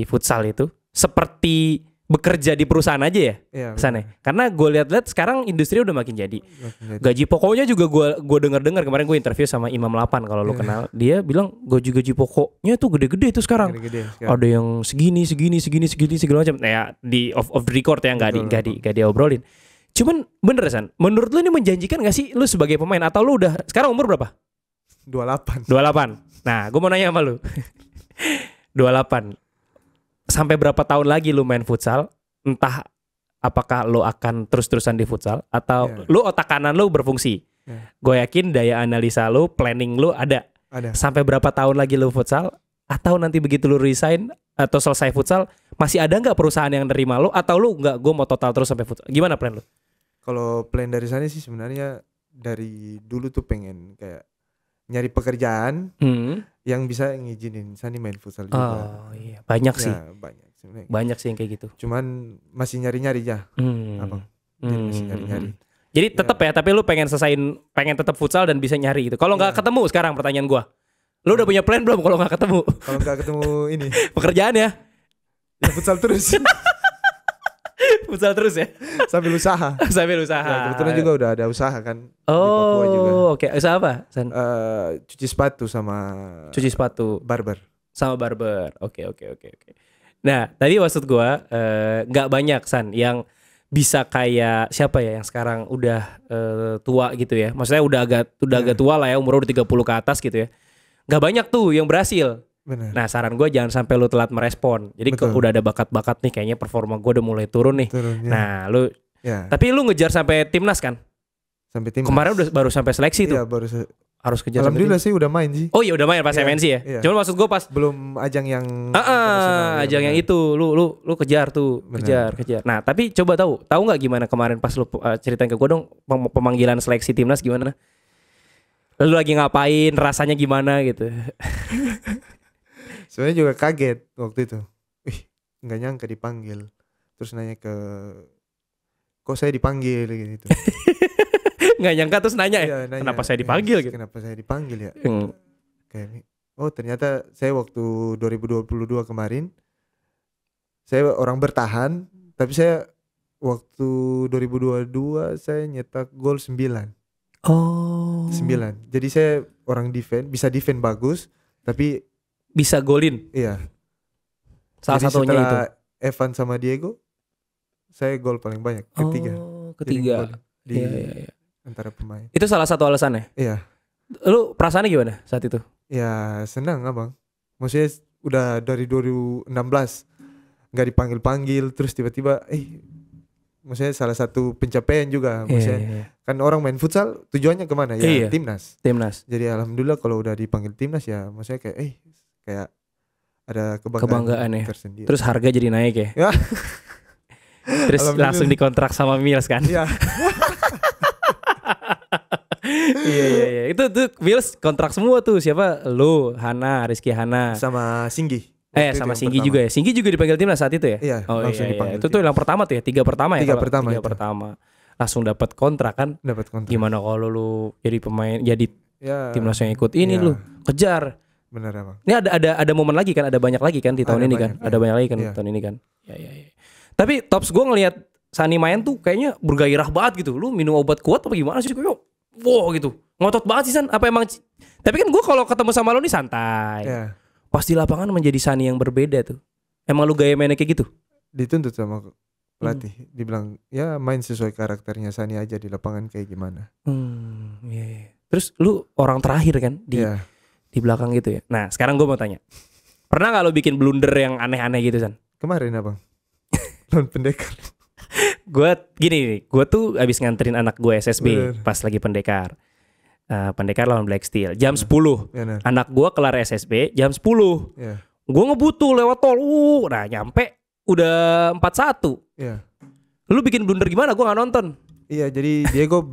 futsal itu seperti bekerja di perusahaan aja ya sana. Karena gue lihat-lihat sekarang industri udah makin jadi. Gaji pokoknya juga gue dengar kemarin gue interview sama Imam 8 kalau lu kenal. Dia bilang gaji pokoknya tuh gede-gede tuh sekarang. Ada yang segini segala macam. Ya di off the record ya nggak diobrolin. Cuman bener San, menurut lu ini menjanjikan gak sih lu sebagai pemain atau lu udah sekarang umur berapa? 28. Nah, gue mau nanya sama lu. 28. Sampai berapa tahun lagi lu main futsal? Entah apakah lu akan terus-terusan di futsal atau lu otak kanan lu berfungsi. Gue yakin daya analisa lu, planning lu ada. Sampai berapa tahun lagi lu futsal? Atau nanti begitu lu resign atau selesai futsal, masih ada nggak perusahaan yang nerima lu? Atau lu nggak, gue mau total terus sampai futsal? Gimana plan lu? Kalau plan dari sana sih sebenarnya dari dulu tuh pengen kayak nyari pekerjaan yang bisa ngizinin Sani main futsal juga. Oh iya, banyak sih. Banyak sebenarnya. Banyak sih yang kayak gitu. Cuman masih nyari-nyari ya, abang. Jadi masih nyari-nyari. Jadi tetap ya, tapi lu pengen tetap futsal dan bisa nyari gitu. Kalau nggak ketemu sekarang pertanyaan gua, lu udah punya plan belum kalau nggak ketemu? Kalau nggak ketemu ini pekerjaan ya futsal terus. Futsal terus ya. Sambil usaha. Ya, kebetulan juga udah ada usaha kan. Oh, di Papua juga. Oke. Usaha apa? Cuci sepatu sama barber. Sama barber. Oke. Nah, tadi maksud gua nggak banyak San yang bisa kayak siapa ya yang sekarang udah tua gitu ya. Maksudnya udah agak tua lah ya, umur udah 30 ke atas gitu ya. Nggak banyak tuh yang berhasil. Bener. Nah, saran gue jangan sampai lu telat merespon. Jadi udah ada bakat-bakat nih, kayaknya performa gue udah mulai turun nih. Nah, lu tapi lu ngejar sampai timnas kan? Sampai timnas. Kemarin baru sampai seleksi tuh. Iya, harus kejar. Alhamdulillah sih udah main sih. Oh iya udah main pas MNC ya. Iya. Cuma maksud gue pas belum ajang yang ajang yang itu lu kejar tuh, kejar. Nah, tapi coba tahu nggak gimana kemarin pas lu ceritain ke gue dong pemanggilan seleksi timnas gimana? Lu lagi ngapain, rasanya gimana gitu. Sebenarnya juga kaget waktu itu. Nggak nyangka dipanggil. Terus nanya kok saya dipanggil gitu. Nggak nyangka terus nanya ya, kenapa saya dipanggil gitu. Kenapa saya dipanggil ya? Kayak ternyata saya waktu 2022 kemarin saya orang bertahan, tapi saya waktu 2022 saya nyetak gol 9. Oh. 9. Jadi saya orang defend, bisa defend bagus, tapi bisa golin. Iya. Salah jadi satunya itu. Evan sama Diego, saya gol paling banyak. Ketiga. Iya. Antara pemain. Itu salah satu alasannya? Iya. Lu perasaannya gimana saat itu? Ya senang abang. Maksudnya udah dari 2016 nggak dipanggil-panggil, terus tiba-tiba maksudnya salah satu pencapaian juga. Maksudnya kan orang main futsal tujuannya kemana ya? Timnas. Jadi alhamdulillah kalau udah dipanggil timnas ya, maksudnya kayak ada kebanggaan ya tersendiri. Terus harga jadi naik ya? Terus langsung dikontrak sama Mills kan? Iya. Iya. Itu Mills kontrak semua tuh. Siapa? Lu, Hana, Rizky Hana, sama Singgi. Sama Singgi juga ya. Singgi juga dipanggil timnas saat itu ya? Iya. Langsung dipanggil. Itu tuh yang pertama tuh ya, tiga pertama. Langsung dapat kontrak kan? Dapat kontrak. Gimana kalau lu jadi pemain, jadi timnas yang ikut ini lu kejar. Benar abang. Ini ada momen lagi kan, ada banyak lagi kan di tahun ini kan, ada banyak lagi kan tahun ini kan. Ya. Tapi tops gue ngelihat Sani main tuh kayaknya bergairah banget gitu. Lu minum obat kuat apa gimana sih? Kayak wow gitu, ngotot banget sih San. Apa emang? Tapi kan gue kalau ketemu sama lu nih santai. Pas di lapangan menjadi Sani yang berbeda tuh. Emang lu gaya mainnya kayak gitu? Dituntut sama pelatih, dibilang ya main sesuai karakternya Sani aja di lapangan kayak gimana. Terus lu orang terakhir kan di belakang gitu ya. Nah sekarang gue mau tanya, pernah gak lo bikin blunder yang aneh-aneh gitu San? Kemarin abang lawan Pendekar. Gue gini, gue tuh abis nganterin anak gue SSB pas lagi pendekar. Pendekar lawan Black Steel jam 10. Anak gue kelar SSB jam 10. Gue ngebut tuh lewat tol. Nah nyampe udah 41. Lu bikin blunder gimana? Gue gak nonton. Iya, jadi Diego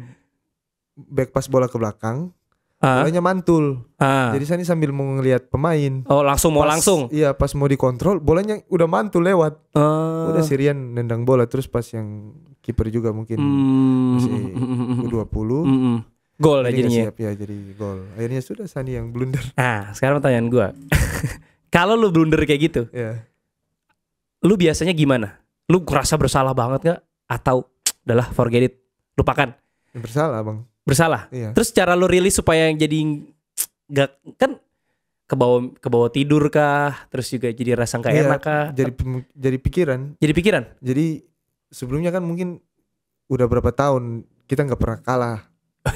back pass bola ke belakang. Bolanya mantul. Jadi Sani sambil mau ngelihat pemain. Oh, langsung langsung. Iya, pas mau dikontrol, bolanya udah mantul lewat. Udah Sirian nendang bola, terus pas yang kiper juga mungkin masih U20. Gol lah jadinya. Siap ya, jadi gol. Akhirnya sudah Sani yang blunder. Sekarang pertanyaan gue. Kalau lu blunder kayak gitu, lu biasanya gimana? Lu ngerasa bersalah banget gak? Atau udahlah forget it, lupakan? Bersalah bang. Bersalah. Iya. Terus cara lu rilis supaya jadi gak kan ke bawah tidur kah? Terus juga jadi rasa gak enak kah? Jadi pikiran. Jadi pikiran. Jadi sebelumnya kan mungkin udah berapa tahun kita nggak pernah kalah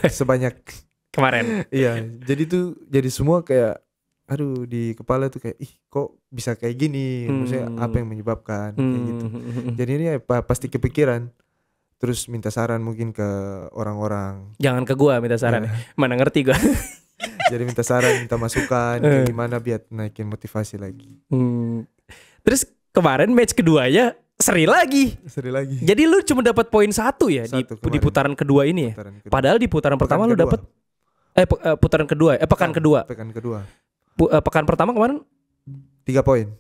sebanyak kemarin. Iya. Jadi tuh jadi semua kayak aduh di kepala tuh kayak kok bisa kayak gini. Maksudnya apa yang menyebabkan kayak gitu. Jadi ini pasti kepikiran. Terus minta saran mungkin ke orang-orang. Jangan ke gua minta saran. Mana ngerti gua. Jadi minta saran, minta masukan kayak gimana biar naikin motivasi lagi. Terus kemarin match keduanya seri lagi. Jadi lu cuma dapat poin 1 ya di putaran kedua ini ya. Padahal di putaran pertama lu dapat putaran kedua pekan kedua. Pekan pertama kemarin 3 poin.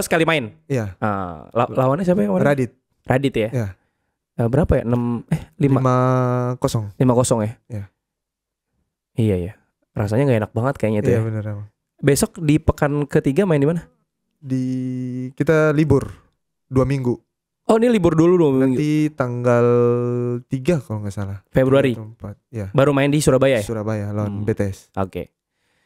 Sekali main. Iya. Lawannya siapa ya kemarin? Radit ya. Iya. Berapa ya? 5-0 ya? Iya ya. Rasanya gak enak banget kayaknya itu. Iya, ya. Bener. Besok di pekan ketiga main di mana? Kita libur 2 minggu. Oh, ini libur dulu 2 minggu. Nanti tanggal 3 kalau gak salah. Februari. 4, ya. Baru main di Surabaya ya? Surabaya lawan BTS. Oke.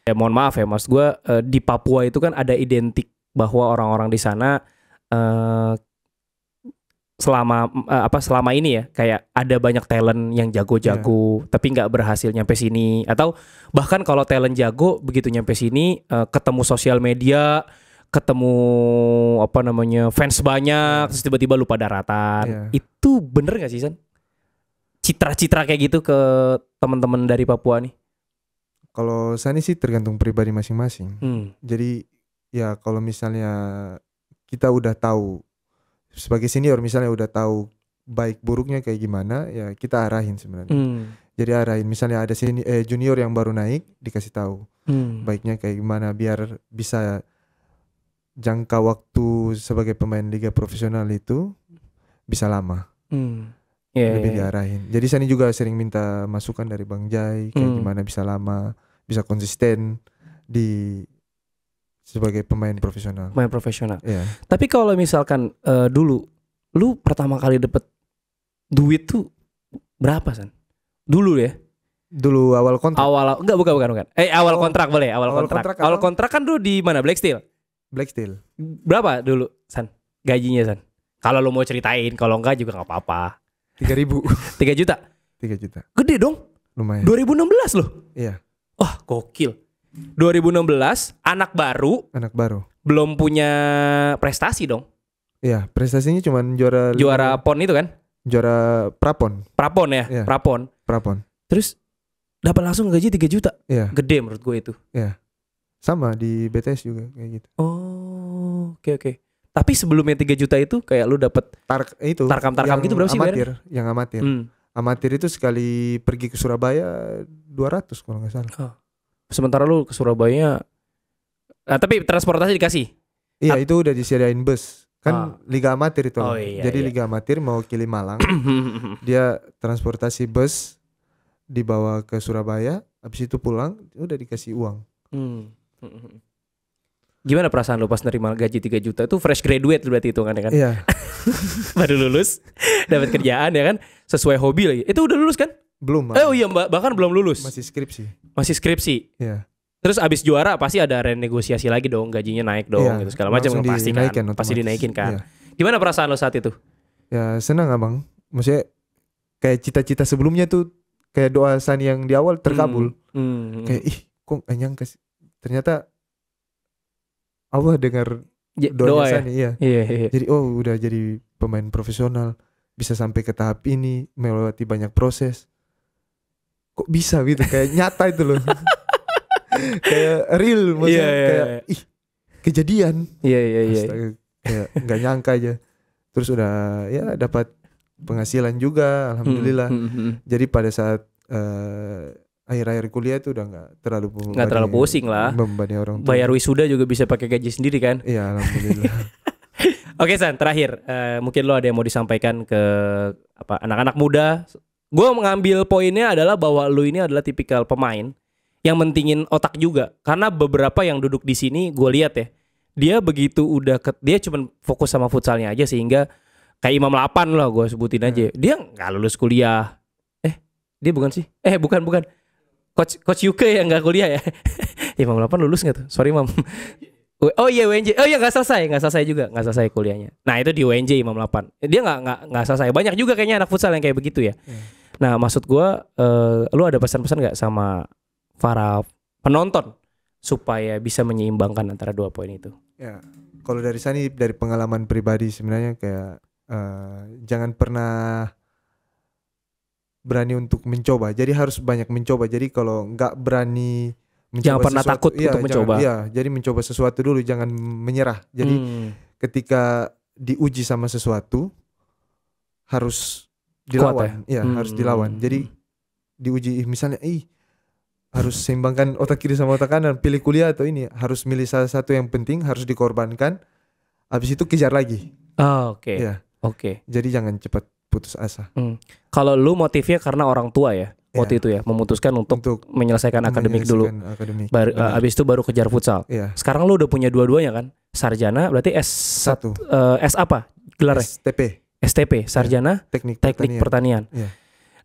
Ya mohon maaf ya Mas, gue di Papua itu kan ada identik bahwa orang-orang di sana selama ini ya kayak ada banyak talent yang jago-jago tapi nggak berhasil nyampe sini, atau bahkan kalau talent jago begitu nyampe sini ketemu sosial media, ketemu fans banyak terus tiba-tiba lupa daratan. Itu bener nggak sih San? Citra-citra kayak gitu ke teman-teman dari Papua nih? Kalau Sani sih tergantung pribadi masing-masing. Jadi ya kalau misalnya kita udah tahu sebagai senior misalnya udah tahu baik buruknya kayak gimana, ya kita arahin sebenarnya. Jadi arahin misalnya ada junior yang baru naik, dikasih tahu baiknya kayak gimana biar bisa jangka waktu sebagai pemain liga profesional itu bisa lama. Lebih diarahin. Jadi Sani juga sering minta masukan dari Bang Jai kayak gimana bisa lama, bisa konsisten di sebagai pemain profesional. Pemain profesional. Yeah. Tapi kalau misalkan dulu lu pertama kali dapet duit tuh berapa San? Dulu ya? Dulu awal kontrak. Bukan. Awal kontrak boleh, awal kontrak. Awal kontrak kan dulu di mana? Black Steel. Berapa dulu San? Gajinya San? Kalau lu mau ceritain, kalau enggak juga enggak apa-apa. 3.000. 3 juta. 3 juta. Gede dong. Lumayan. 2016 loh. Iya. Wah, gokil. 2016 anak baru. Belum punya prestasi dong. Iya, prestasinya cuma juara PON itu kan? Juara Prapon ya, yeah. Prapon. Terus dapat langsung gaji 3 juta. Iya. Gede menurut gue itu. Iya. Sama di BTS juga kayak gitu. Oh, oke. Tapi sebelumnya 3 juta itu kayak lu dapat tarkam gitu berapa sih bayarnya? Yang amatir. Amatir itu sekali pergi ke Surabaya 200 kalau nggak salah. Sementara lu ke Surabaya, tapi transportasi dikasih? Iya, itu udah disediain bus. Kan liga amatir itu. Jadi iya. liga amatir mau Kili Malang. Dia transportasi bus dibawa ke Surabaya, habis itu pulang udah dikasih uang. Gimana perasaan lu pas nerima gaji 3 juta? Itu fresh graduate berarti hitungannya kan? Iya. Baru lulus, dapat kerjaan ya kan? Sesuai hobi lagi. Itu udah lulus kan? Belum. Iya, bahkan belum lulus. Masih skripsi. Iya. Terus abis juara pasti ada renegosiasi lagi dong, gajinya naik dong, gitu segala macam kan pasti dinaikin kan. Iya. Gimana perasaan lo saat itu? Ya senang abang. Maksudnya kayak cita-cita sebelumnya tuh kayak doa Sani yang di awal terkabul. Kayak kok gak nyangka sih. Ternyata Allah dengar doa Sani. Iya. Jadi udah jadi pemain profesional. bisa sampai ke tahap ini, melewati banyak proses. Kok bisa gitu, kayak nyata itu loh. Kayak real maksudnya, kayak ih kejadian. Iya. Kayak nggak nyangka aja. Terus udah ya dapat penghasilan juga, alhamdulillah. Jadi pada saat akhir-akhir kuliah itu udah nggak terlalu pusing lah. Orang tua. Bayar wisuda juga bisa pakai gaji sendiri kan? Iya, alhamdulillah. Oke San, terakhir mungkin lo ada yang mau disampaikan ke anak-anak muda. Gue mengambil poinnya adalah bahwa lo ini adalah tipikal pemain yang mentingin otak juga. Karena beberapa yang duduk di sini gue lihat ya, dia begitu dia cuma fokus sama futsalnya aja, sehingga kayak Imam 8 lah gue sebutin aja. Dia nggak lulus kuliah. Dia bukan sih? Bukan. Coach UK yang nggak kuliah ya. Imam 8 lulus nggak tuh? Sorry Mam. Oh iya UNJ. Oh iya nggak selesai juga, nggak selesai kuliahnya. Nah itu di UNJ Imam 8. Dia nggak selesai. Banyak juga kayaknya anak futsal yang kayak begitu ya. Nah maksud gue, lu ada pesan-pesan nggak sama para penonton supaya bisa menyeimbangkan antara dua poin itu? Ya, kalau dari saya dari pengalaman pribadi sebenarnya kayak jangan pernah berani untuk mencoba. Jadi harus banyak mencoba. Jadi kalau nggak berani jangan pernah takut untuk mencoba. Jadi mencoba sesuatu dulu, jangan menyerah. Jadi ketika diuji sama sesuatu harus dilawan. Harus dilawan. Jadi diuji misalnya harus seimbangkan otak kiri sama otak kanan, pilih kuliah atau ini, harus milih salah satu yang penting, harus dikorbankan. Habis itu kejar lagi. Oke. Oke. Jadi jangan cepat putus asa. Kalau lu motifnya karena orang tua ya? Waktu itu ya memutuskan untuk menyelesaikan akademik dulu. Abis itu baru kejar futsal. Sekarang lu udah punya dua-duanya kan? Sarjana berarti S1. S apa gelarnya? STP Sarjana Teknik Pertanian.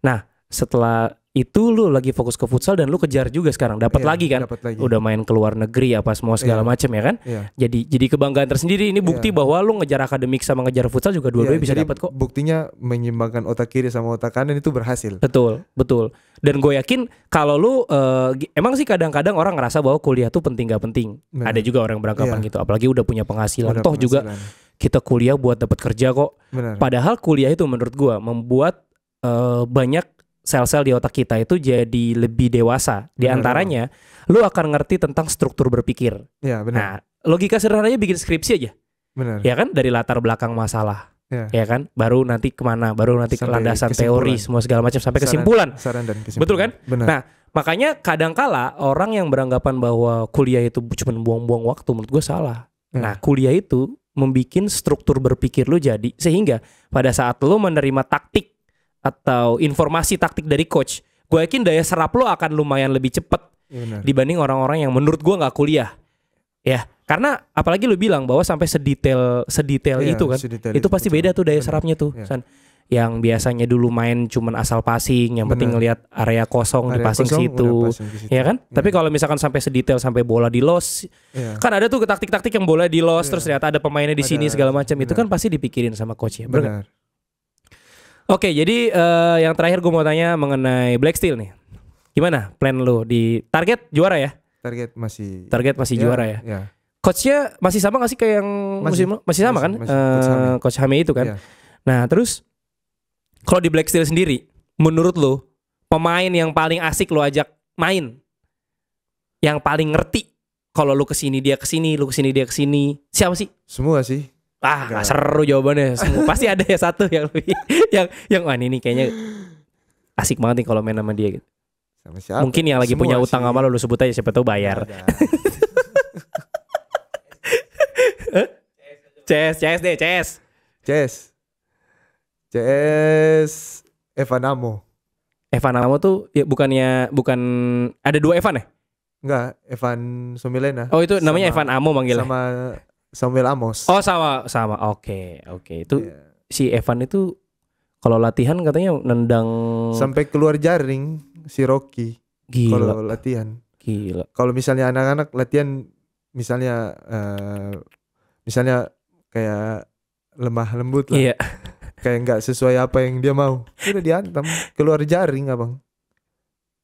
Nah setelah itu lu lagi fokus ke futsal dan lu kejar juga sekarang dapat lagi kan? Udah main ke luar negeri apa semua segala macam ya kan? Jadi kebanggaan tersendiri. Ini bukti bahwa lu ngejar akademik sama ngejar futsal juga dua-duanya bisa dapat kok. Buktinya menyeimbangkan otak kiri sama otak kanan itu berhasil. Betul. Dan gue yakin kalau lu emang sih kadang-kadang orang ngerasa bahwa kuliah tuh penting gak penting. Ada juga orang yang beranggapan gitu. Apalagi udah punya penghasilan. Juga kita kuliah buat dapat kerja kok. Padahal kuliah itu menurut gue membuat banyak sel-sel di otak kita itu jadi lebih dewasa. Di antaranya, lu akan ngerti tentang struktur berpikir. Ya, benar. Nah, logika sederhananya bikin skripsi aja. Benar. Ya kan, dari latar belakang masalah. Ya kan, baru nanti kemana, baru nanti ke landasan teori, semua segala macam sampai kesimpulan. Saran dan kesimpulan. Betul kan? Benar. Nah, makanya kadangkala orang yang beranggapan bahwa kuliah itu cuma buang-buang waktu, menurut gue salah. Nah, kuliah itu membikin struktur berpikir lu jadi, sehingga pada saat lu menerima taktik atau informasi taktik dari coach, gue yakin daya serap lo akan lumayan lebih cepat dibanding orang-orang yang menurut gue nggak kuliah. Ya, karena apalagi lu bilang bahwa sampai sedetail itu kan, itu pasti beda tuh daya serapnya tuh. San. Yang biasanya dulu main cuman asal passing, yang penting ngelihat area kosong di passing situ, ya kan? Tapi kalau misalkan sampai sedetail sampai bola di loss, kan ada tuh taktik-taktik yang bola di loss, terus ternyata ada pemainnya di sini segala macam, itu kan pasti dipikirin sama coach ya. Benar. Oke, jadi yang terakhir gue mau tanya mengenai Black Steel nih. Gimana plan lu di target juara ya? Target masih juara ya. Coachnya masih sama gak sih kayak yang masih sama kan? Coach Hame itu kan. Nah terus kalau di Black Steel sendiri, menurut lu pemain yang paling asik lu ajak main, yang paling ngerti kalau lu kesini dia kesini, lu kesini dia kesini, siapa sih? Semua sih. Gak seru jawabannya. Semua pasti ada ya satu yang lebih yang wah ini kayaknya asik banget nih kalau main sama dia gitu. Sama siapa? Mungkin yang lagi punya utang sama lu sebut aja, siapa tahu bayar. CS Evan Amo. Evan Amo tuh ya bukan ada dua Evan ya? Enggak, Evan Somilena. Oh itu namanya Evan Amo manggilnya. Sama Samuel Amos. Oh sama. Oke. Itu si Evan itu kalau latihan katanya nendang sampai keluar jaring si Rocky. Gila. Kalau latihan. Gila. Kalau misalnya anak-anak latihan misalnya kayak lemah lembut lah. Iya. Kayak nggak sesuai apa yang dia mau. Udah dihantam keluar jaring abang.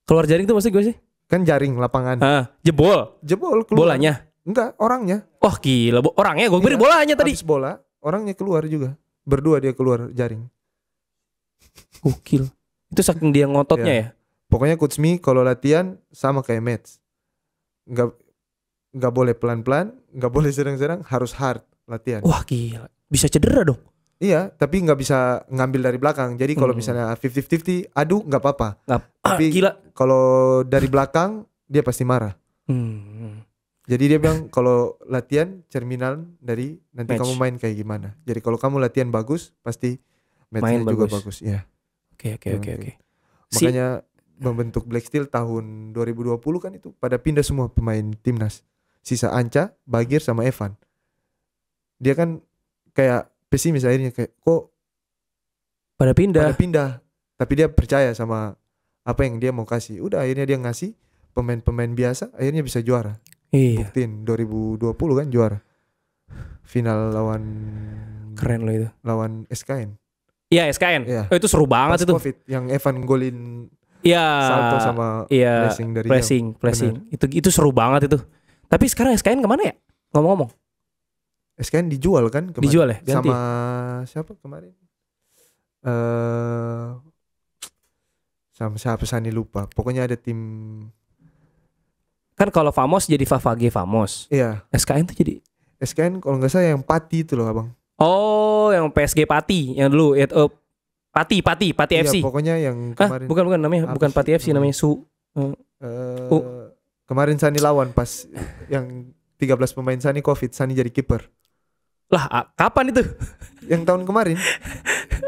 Keluar jaring tuh maksud gue sih? Kan jaring lapangan. Jebol keluar. Bolanya? Enggak, orangnya. Wah gila, orangnya gue beri bolanya tadi. Habis bola, orangnya keluar juga. Berdua dia keluar jaring. Gokil. Itu saking dia ngototnya ya. Pokoknya Coach Mi kalau latihan sama kayak match. Nggak boleh pelan-pelan, nggak boleh serang-serang, harus hard latihan. Wah gila. Bisa cedera dong. Iya, tapi nggak bisa ngambil dari belakang. Jadi kalau misalnya 50-50, adu nggak apa-apa. Tapi gila. Kalau dari belakang dia pasti marah. Jadi dia bilang kalau latihan cerminan dari nanti match. Kamu main kayak gimana. Jadi kalau kamu latihan bagus, pasti matchnya juga bagus. Iya. Oke. Makanya membentuk Black Steel tahun 2020 kan itu pada pindah semua pemain timnas. Sisa Anca, Bagir sama Evan. Dia kan kayak pesimis akhirnya kayak kok pada pindah. Tapi dia percaya sama apa yang dia mau kasih. Udah akhirnya dia ngasih pemain-pemain biasa, akhirnya bisa juara. Iya. Buktiin 2020 kan juara. Final lawan keren lo itu. Lawan SKN. Iya SKN. Ya. Oh, itu seru banget. Pas itu. COVID yang Evan golin. Iya. Salto sama pressing dari pressing. Itu seru banget itu. Tapi sekarang SKN kemana ya? Ngomong-ngomong. SKN dijual kan kemarin. Dijual ya? Ganti. Sama siapa kemarin? Sama siapa Sani lupa. Pokoknya ada tim. Kan kalau Famos jadi Favage Famos. Iya. SKN tuh jadi. SKN kalau nggak salah yang Pati itu loh abang. Oh, yang PSG Pati yang dulu. Pati FC. Iya, pokoknya yang kemarin. Bukan namanya, bukan Pati FC namanya Kemarin Sani lawan pas yang 13 pemain Sani COVID, Sani jadi kiper. Lah, kapan itu? Yang tahun kemarin.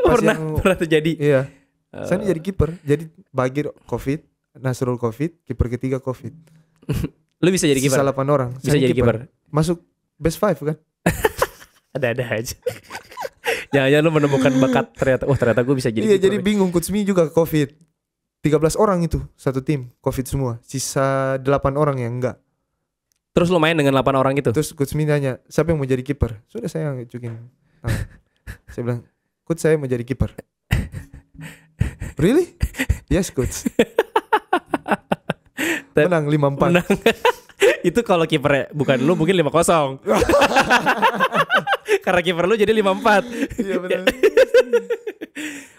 pernah terjadi. Iya. Sani jadi kiper. Jadi Bagir COVID, Nasrul COVID, kiper ketiga COVID. Lu bisa jadi kiper? Sisa 8 orang. Bisa jadi kiper. Masuk best 5 kan? Ada aja. Jangan-jangan lu menemukan bakat ternyata gue bisa jadi kiper. Iya, jadi bingung. Coach Mi juga COVID. 13 orang itu satu tim COVID semua. Sisa 8 orang yang enggak. Terus lu main dengan 8 orang itu? Terus Coach Mi nanya, siapa yang mau jadi kiper? Sudah saya ngajukin. Saya bilang, Coach saya mau jadi kiper. Really? Yes Coach. Menang 5-4. Itu kalau kiper bukan lu mungkin 5-0. Karena kiper lu jadi 5-4. Iya benar.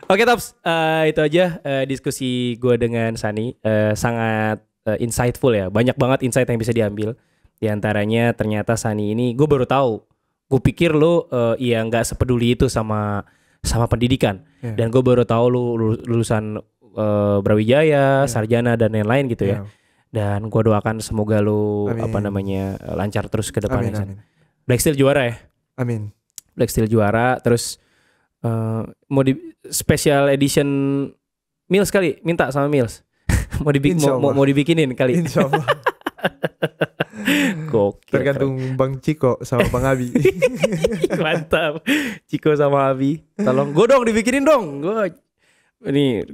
Oke Tops, itu aja diskusi gue dengan Sani. Sangat insightful ya. Banyak banget insight yang bisa diambil. Di antaranya ternyata Sani ini gue baru tahu. Gue pikir lu ya nggak sepeduli itu sama pendidikan. Yeah. Dan gue baru tahu lu lulusan Brawijaya, sarjana dan lain-lain gitu ya. Dan gue doakan semoga lu lancar terus ke depannya. Amin. Black Steel juara ya. Amin. Black Steel juara. Terus mau di special edition Mills kali, minta sama Mills. mau dibikinin kali. Insyaallah. Gokil. Tergantung Bang Ciko sama Bang Abi. Mantap. Ciko sama Abi. Tolong gue dong dibikinin dong. Gue ini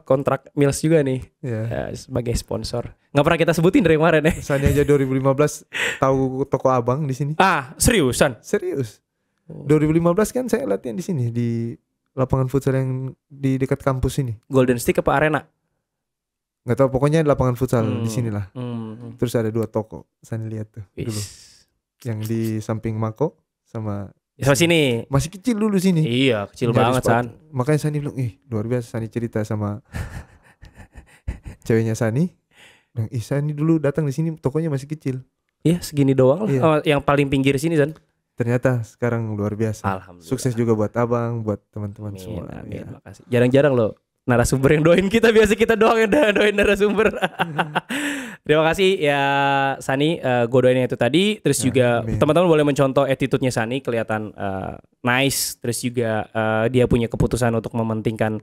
kontrak Mills juga nih. Ya, sebagai sponsor. Nggak pernah kita sebutin dari kemarin ya. Sani aja 2015 tahu toko abang di sini. Seriusan? Serius. 2015 kan saya latihan di sini di lapangan futsal yang di dekat kampus ini. Golden Stick apa Arena? Nggak tahu, pokoknya lapangan futsal di sinilah. Terus ada 2 toko, Sani lihat tuh dulu. Yang di samping Mako sama sini. Masih kecil dulu sini. Iya, kecil banget San. Makanya Sani bilang, luar biasa. Sani cerita sama ceweknya Sani. Bilang, Sani dulu datang di sini tokonya masih kecil. Iya, segini doang lah. Iya. Yang paling pinggir sini San. Ternyata sekarang luar biasa. Alhamdulillah. Sukses juga buat abang, buat teman-teman semua. Amin, makasih. Jarang-jarang loh narasumber yang doain kita, biasa kita doang yang doain narasumber. Terima kasih ya Sani, gue doain itu tadi. Terus juga teman-teman boleh mencontoh attitude-nya Sani, kelihatan nice. Terus juga dia punya keputusan untuk mementingkan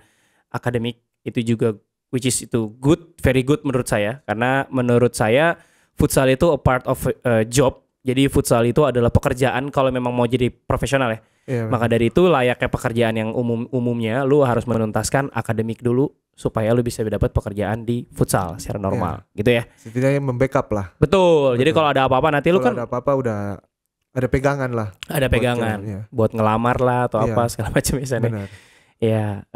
akademik, itu juga which is itu good, very good menurut saya. Karena menurut saya futsal itu a part of job. Jadi futsal itu adalah pekerjaan kalau memang mau jadi profesional ya. Iya, maka dari itu layaknya pekerjaan yang umumnya lu harus menuntaskan akademik dulu supaya lu bisa dapat pekerjaan di futsal secara normal, gitu ya. Setidaknya membackup lah. Betul. Jadi kalau ada apa-apa nanti lu kan ada apa-apa udah ada pegangan lah. Ada pegangan buat ngelamar lah atau apa segala macam misalnya. Benar. Ya,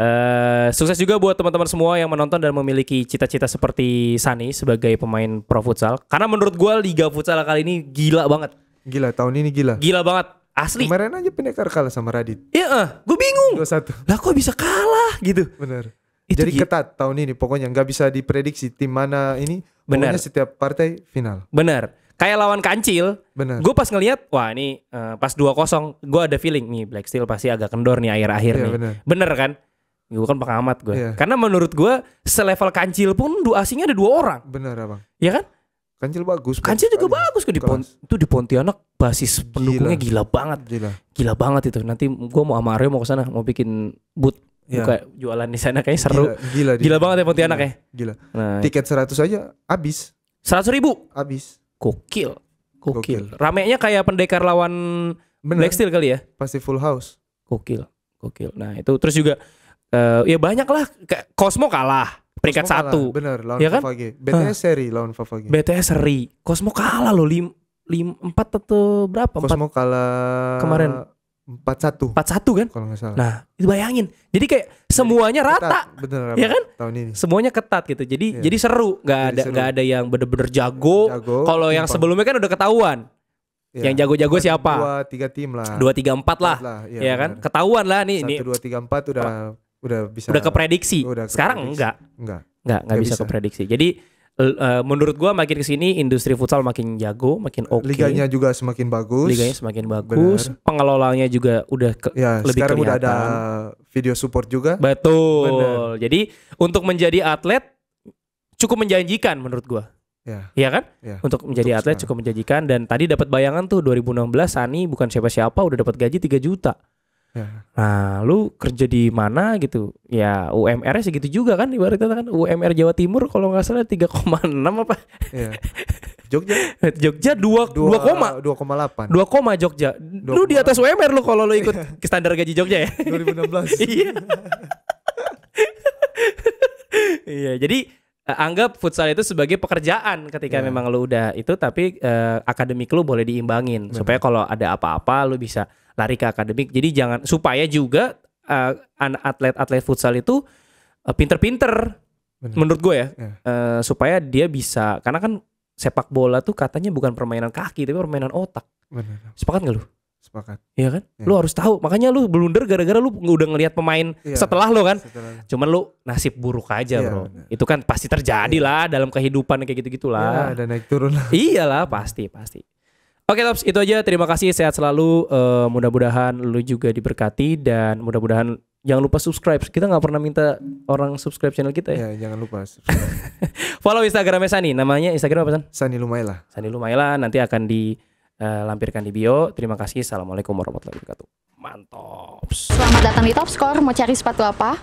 sukses juga buat teman-teman semua yang menonton dan memiliki cita-cita seperti Sani sebagai pemain pro futsal. Karena menurut gue liga futsal kali ini gila banget. Gila, tahun ini gila. Gila banget. Asli. Kemarin aja Pendekar kalah sama Radit. Iya, gue bingung. 2-1. Lah kok bisa kalah gitu? Bener. Itu jadi ketat tahun ini. Pokoknya nggak bisa diprediksi tim mana ini. Bener. Pokoknya setiap partai final. Bener. Kayak lawan Kancil. Bener. Gue pas ngelihat, wah ini pas 2-0, gue ada feeling nih Black Steel pasti agak kendor nih akhir-akhir nih. Bener kan? Gue kan pengamat gue. Karena menurut gue selevel Kancil pun asingnya ada 2 orang. Bener abang. Iya kan? Kancil bagus. Kancil juga bagus kan itu di Pontianak basis pendukungnya gila banget. Gila banget itu. Nanti gue mau sama Aryo mau ke sana, mau bikin booth buka jualan di sana kayaknya seru. Gila banget ya Pontianak ya. Gila. Nah, tiket 100 aja habis. 100.000 habis. Gokil. Ramenya kayak Pendekar lawan Black Steel kali ya. Pasti full house. Gokil. Nah, itu terus juga ya banyak lah. Cosmo kalah. Peringkat 1. Bener, lawan ya kan? Favage. BTS seri lawan Favage. BTS seri. Cosmo kalah loh 4 atau berapa? Cosmo kalah kemarin 4-1 kan? Kalau nggak salah. Nah, itu bayangin. Jadi kayak semuanya rata. Bener, ya kan? Tahun ini. Semuanya ketat gitu. Jadi seru. Gak ada yang bener-bener jago. Kalau yang sebelumnya kan udah ketahuan. Yang jago-jago siapa? 2-3 tim lah. 2-3-4 lah. Ya kan? Ketahuan lah nih. 1-2-3-4 udah bisa. Udah keprediksi. Sekarang enggak bisa keprediksi. Jadi menurut gua makin kesini industri futsal makin jago, makin oke. Liganya juga semakin bagus. Bener. Pengelolanya juga udah lebih sekarang kelihatan. Udah ada video support juga. Betul. Bener. Jadi untuk menjadi atlet cukup menjanjikan menurut gua. Iya kan? Untuk menjadi atlet cukup menjanjikan. Dan tadi dapat bayangan tuh 2016 Sani bukan siapa-siapa udah dapat gaji 3 juta. Nah, lu kerja di mana gitu? Ya UMR-nya segitu juga kan ibaratnya kan UMR Jawa Timur kalau nggak salah 3,6 apa? Jogja 2,8. 2, Jogja. Lu di atas UMR lu kalau lu ikut ke standar gaji Jogja ya. 2016. Iya, jadi anggap futsal itu sebagai pekerjaan ketika memang lu udah itu, tapi akademik lu boleh diimbangin supaya kalau ada apa-apa lu bisa lari ke akademik. Jadi jangan, supaya juga atlet-atlet futsal itu pinter-pinter menurut gue ya. Supaya dia bisa, karena kan sepak bola tuh katanya bukan permainan kaki tapi permainan otak. Sepakat gak lu? Sepakat. Iya kan? Lu harus tahu. Makanya lu blunder gara-gara lu udah ngelihat pemain setelah lu kan. Cuman lu nasib buruk aja bro. Itu kan pasti terjadi lah dalam kehidupan kayak gitu-gitulah. Ada naik turun lah. Iyalah pasti. Oke Tops, itu aja. Terima kasih, sehat selalu. Mudah-mudahan lu juga diberkati dan mudah-mudahan jangan lupa subscribe. Kita nggak pernah minta orang subscribe channel kita ya. Jangan lupa. Follow Instagramnya Sani. Namanya Instagram apa San? Sani Lumaila. Nanti akan dilampirkan di bio. Terima kasih. Assalamualaikum warahmatullahi wabarakatuh. Mantap. Selamat datang di Top Score. Mau cari sepatu apa?